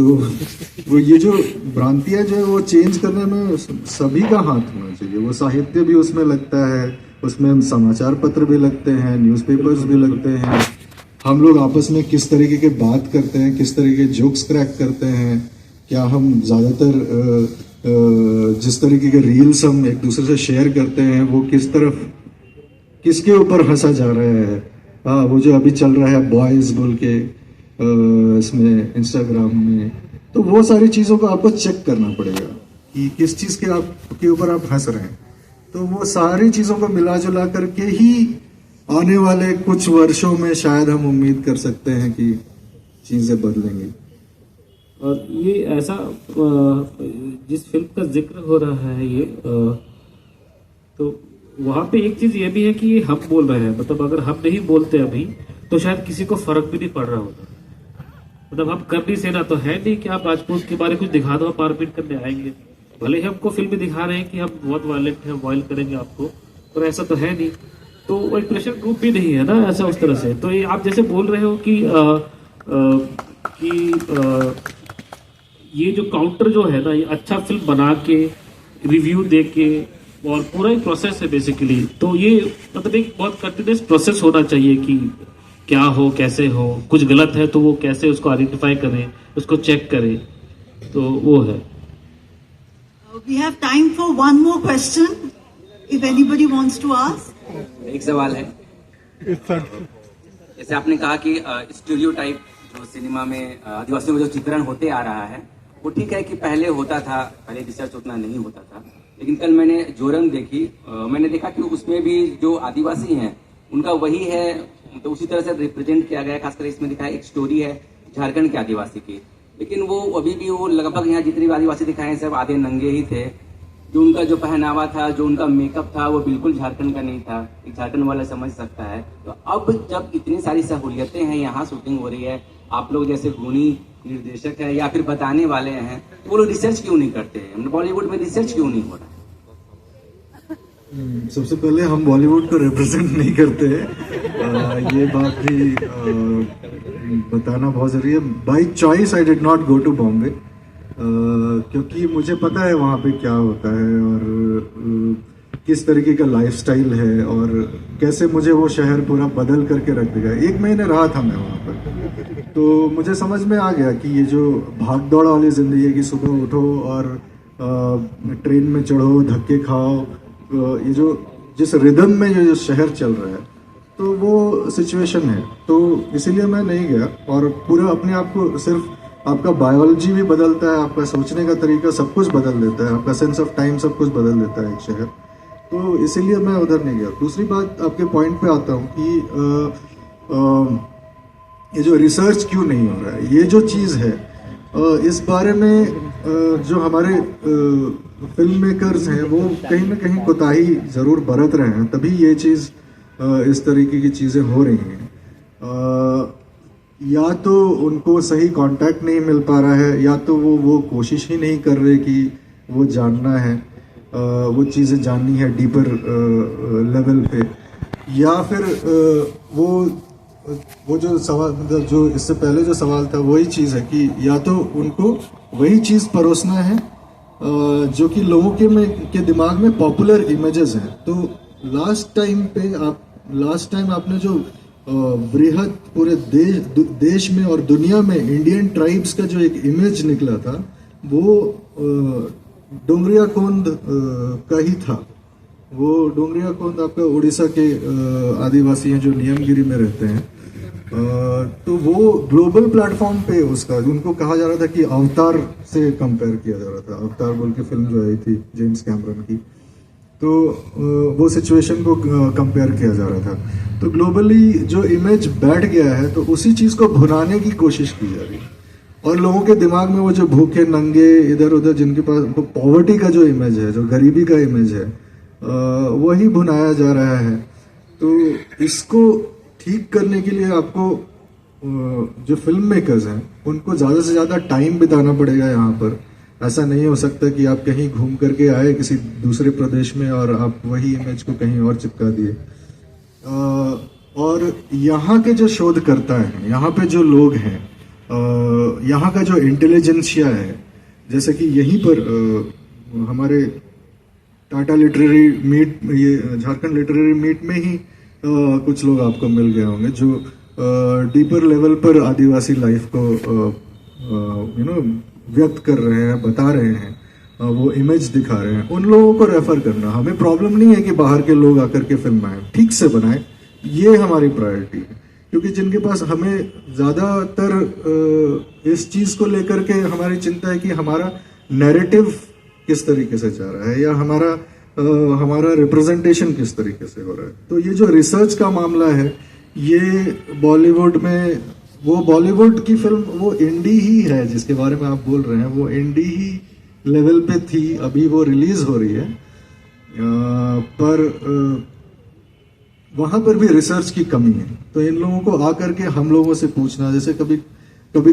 वो ये जो भ्रांतियां जो है वो चेंज करने में सभी का हाथ होना चाहिए। वो साहित्य भी उसमें लगता है, उसमें समाचार पत्र भी लगते हैं, न्यूज़पेपर्स भी लगते हैं। हम लोग आपस में किस तरीके के बात करते हैं, किस तरीके के जोक्स क्रैक करते हैं, क्या हम ज़्यादातर जिस तरीके के रील्स हम एक दूसरे से शेयर करते हैं वो किसके ऊपर हंसा जा रहा है। हाँ, वो जो अभी चल रहा है बॉयज बोल के इसमें इंस्टाग्राम में, तो वो सारी चीज़ों को आपको चेक करना पड़ेगा कि किस चीज़ के ऊपर आप हंस रहे हैं। तो वो सारी चीज़ों को मिला जुला करके ही आने वाले कुछ वर्षों में शायद हम उम्मीद कर सकते हैं कि चीज़ें बदलेंगी। और ये ऐसा जिस फिल्म का जिक्र हो रहा है ये तो वहाँ पे एक चीज़ ये भी है कि ये हम बोल रहे हैं, मतलब अगर हम नहीं बोलते अभी तो शायद किसी को फर्क भी नहीं पड़ रहा होता। मतलब हम करनी सेना तो है नहीं कि आप राजपूत के बारे में कुछ दिखा दो, मारपीट करने आएंगे। भले ही हमको फिल्म में दिखा रहे हैं कि हम बहुत वायलेंट हैं, वॉयल करेंगे आपको, पर ऐसा तो है नहीं। तो वो एक प्रेशर ग्रुप भी नहीं है ना ऐसा उस तरह से। तो ये आप जैसे बोल रहे हो कि ये जो काउंटर जो है ना, ये अच्छा फिल्म बना के रिव्यू दे के और पूरा एक प्रोसेस है बेसिकली। तो ये मतलब एक बहुत कंटिन्यूस प्रोसेस होना चाहिए कि क्या हो, कैसे हो, कुछ गलत है तो वो कैसे उसको आइडेंटिफाई करें, उसको चेक करें, तो वो है। We have time for one more question, if anybody wants to ask. एक सवाल है, जैसे आपने कहा कि स्टीरियोटाइप जो सिनेमा में आदिवासियों में जो चित्रण होते आ रहा है वो ठीक है कि पहले होता था, पहले रिसर्च उतना नहीं होता था। लेकिन कल मैंने जोरंग देखी, मैंने देखा कि उसमें भी जो आदिवासी हैं उनका वही है, तो उसी तरह से रिप्रेजेंट किया गया। खासकर इसमें दिखाया एक स्टोरी है झारखंड के आदिवासी की, लेकिन वो अभी भी वो लगभग यहाँ जितने भी आदिवासी दिखाए हैं सब आधे नंगे ही थे। जो उनका जो पहनावा था, जो उनका मेकअप था, वो बिल्कुल झारखंड का नहीं था। एक झारखंड वाला समझ सकता है। तो अब जब इतनी सारी सहूलियतें हैं, यहाँ शूटिंग हो रही है, आप लोग जैसे गुणी निर्देशक है या फिर बताने वाले हैं, तो वो लोग रिसर्च क्यों नहीं करते हैं? बॉलीवुड में रिसर्च क्यों नहीं हो रहा है? सबसे पहले हम बॉलीवुड को रिप्रेजेंट नहीं करते हैं, ये बात भी बताना बहुत जरूरी है। By choice I did not go to Bombay, क्योंकि मुझे पता है वहाँ पे क्या होता है और किस तरीके का लाइफस्टाइल है और कैसे मुझे वो शहर पूरा बदल करके रख देगा। 1 महीने रहा था मैं वहाँ पर, तो मुझे समझ में आ गया कि ये जो भाग दौड़ वाली जिंदगी है कि सुबह उठो और ट्रेन में चढ़ो, धक्के खाओ, ये जो जिस रिदम में जो शहर चल रहा है, तो वो सिचुएशन है। तो इसीलिए मैं नहीं गया और पूरा अपने आप को, सिर्फ आपका बायोलॉजी भी बदलता है, आपका सोचने का तरीका सब कुछ बदल देता है, आपका सेंस ऑफ टाइम सब कुछ बदल देता है एक शहर। तो इसीलिए मैं उधर नहीं गया। दूसरी बात, आपके पॉइंट पे आता हूँ कि ये जो रिसर्च क्यों नहीं हो रहा है, ये जो चीज़ है, इस बारे में जो हमारे फिल्म मेकर्स हैं वो कहीं ना कहीं कोताही ज़रूर बरत रहे हैं, तभी ये चीज़ इस तरीके की चीज़ें हो रही हैं। या तो उनको सही कांटेक्ट नहीं मिल पा रहा है, या तो वो कोशिश ही नहीं कर रहे कि वो जानना है, वो चीज़ें जाननी है डीपर लेवल पे, या फिर वो जो सवाल, मतलब जो इससे पहले जो सवाल था वही चीज़ है कि या तो उनको वही चीज़ परोसना है जो कि लोगों के दिमाग में पॉपुलर इमेजेस हैं। तो लास्ट टाइम आपने जो बृहद पूरे देश में और दुनिया में इंडियन ट्राइब्स का जो एक इमेज निकला था, वो डोंगरिया कोंद का ही था। वो डोंगरिया कोंद आपका उड़ीसा के आदिवासी हैं जो नियमगिरी में रहते हैं। तो वो ग्लोबल प्लेटफॉर्म पे उसका उनको कहा जा रहा था कि अवतार से कंपेयर किया जा रहा था। अवतार बोल के फिल्म जो आई थी जेम्स कैमरन की, तो वो सिचुएशन को कंपेयर किया जा रहा था। तो ग्लोबली जो इमेज बैठ गया है, तो उसी चीज़ को भुनाने की कोशिश की जा रही है और लोगों के दिमाग में वो जो भूखे नंगे इधर उधर जिनके पास पॉवर्टी का जो इमेज है, जो गरीबी का इमेज है, वही भुनाया जा रहा है। तो इसको ठीक करने के लिए आपको जो फिल्म मेकर्स हैं उनको ज़्यादा से ज़्यादा टाइम बिताना पड़ेगा यहाँ पर। ऐसा नहीं हो सकता कि आप कहीं घूम करके आए किसी दूसरे प्रदेश में और आप वही इमेज को कहीं और चिपका दिए। और यहाँ के जो शोधकर्ता हैं, यहाँ पे जो लोग हैं, यहाँ का जो इंटेलिजेंसिया है, जैसे कि यहीं पर हमारे टाटा लिटरेरी मीट, ये झारखंड लिटरेरी मीट में ही कुछ लोग आपको मिल गए होंगे जो डीपर लेवल पर आदिवासी लाइफ को व्यक्त कर रहे हैं, बता रहे हैं, वो इमेज दिखा रहे हैं। उन लोगों को रेफर करना, हमें प्रॉब्लम नहीं है कि बाहर के लोग आकर के फिल्म बनाएं, ठीक से बनाएं, ये हमारी प्रायोरिटी है। क्योंकि जिनके पास, हमें ज़्यादातर इस चीज़ को लेकर के हमारी चिंता है कि हमारा नैरेटिव किस तरीके से जा रहा है या हमारा रिप्रेजेंटेशन किस तरीके से हो रहा है। तो ये जो रिसर्च का मामला है, ये बॉलीवुड में, वो बॉलीवुड की फिल्म वो इंडी ही है जिसके बारे में आप बोल रहे हैं, वो इंडी ही लेवल पे थी, अभी वो रिलीज हो रही है, पर वहाँ पर भी रिसर्च की कमी है। तो इन लोगों को आकर के हम लोगों से पूछना, जैसे कभी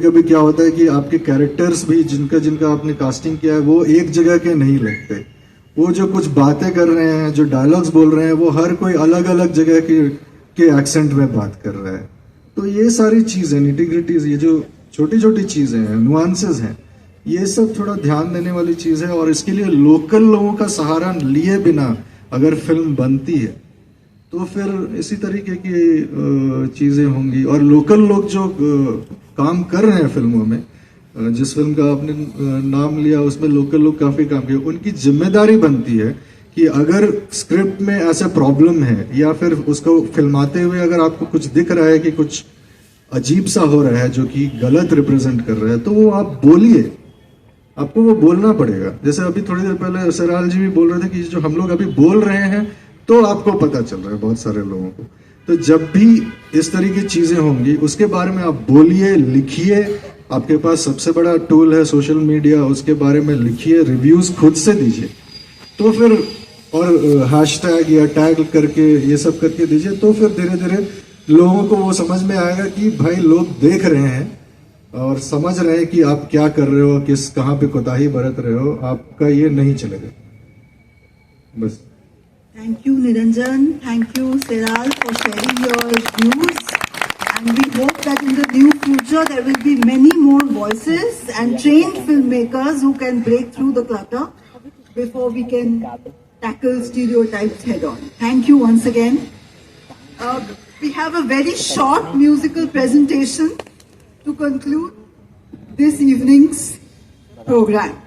कभी क्या होता है कि आपके कैरेक्टर्स भी जिनका आपने कास्टिंग किया है वो एक जगह के नहीं लगते। वो जो कुछ बातें कर रहे हैं, जो डायलॉग्स बोल रहे हैं, वो हर कोई अलग अलग जगह के एक्सेंट में बात कर रहा है। तो ये सारी चीज़ें, निटिग्रिटीज, ये जो छोटी छोटी चीज़ें हैं, नुआंसेस हैं, ये सब थोड़ा ध्यान देने वाली चीज़ है। और इसके लिए लोकल लोगों का सहारा लिए बिना अगर फिल्म बनती है तो फिर इसी तरीके की चीज़ें होंगी। और लोकल लोग जो काम कर रहे हैं फिल्मों में, जिस फिल्म का आपने नाम लिया उसमें लोकल लोग काफ़ी काम किए, उनकी जिम्मेदारी बनती है कि अगर स्क्रिप्ट में ऐसा प्रॉब्लम है या फिर उसको फिल्माते हुए अगर आपको कुछ दिख रहा है कि कुछ अजीब सा हो रहा है जो कि गलत रिप्रेजेंट कर रहा है, तो वो आप बोलिए, आपको वो बोलना पड़ेगा। जैसे अभी थोड़ी देर पहले सराल जी भी बोल रहे थे कि जो हम लोग अभी बोल रहे हैं तो आपको पता चल रहा है बहुत सारे लोगों को। तो जब भी इस तरह की चीज़ें होंगी उसके बारे में आप बोलिए, लिखिए। आपके पास सबसे बड़ा टूल है सोशल मीडिया, उसके बारे में लिखिए, रिव्यूज़ खुद से दीजिए। तो फिर और हैशटैग या टैग करके ये सब करके दीजिए, तो फिर धीरे धीरे लोगों को वो समझ में आएगा कि भाई लोग देख रहे हैं और समझ रहे हैं कि आप क्या कर रहे हो, कहाँ पे कोताही बरत रहे हो, आपका ये नहीं चलेगा बस। Thank you, Niranjan. Thank you, Seral, for sharing your views. And we hope that in the near future there will be many more voices and trained filmmakers who can break through the clutter before we can tackle stereotypes head on. Thank you once again. We have a very short musical presentation to conclude this evening's program.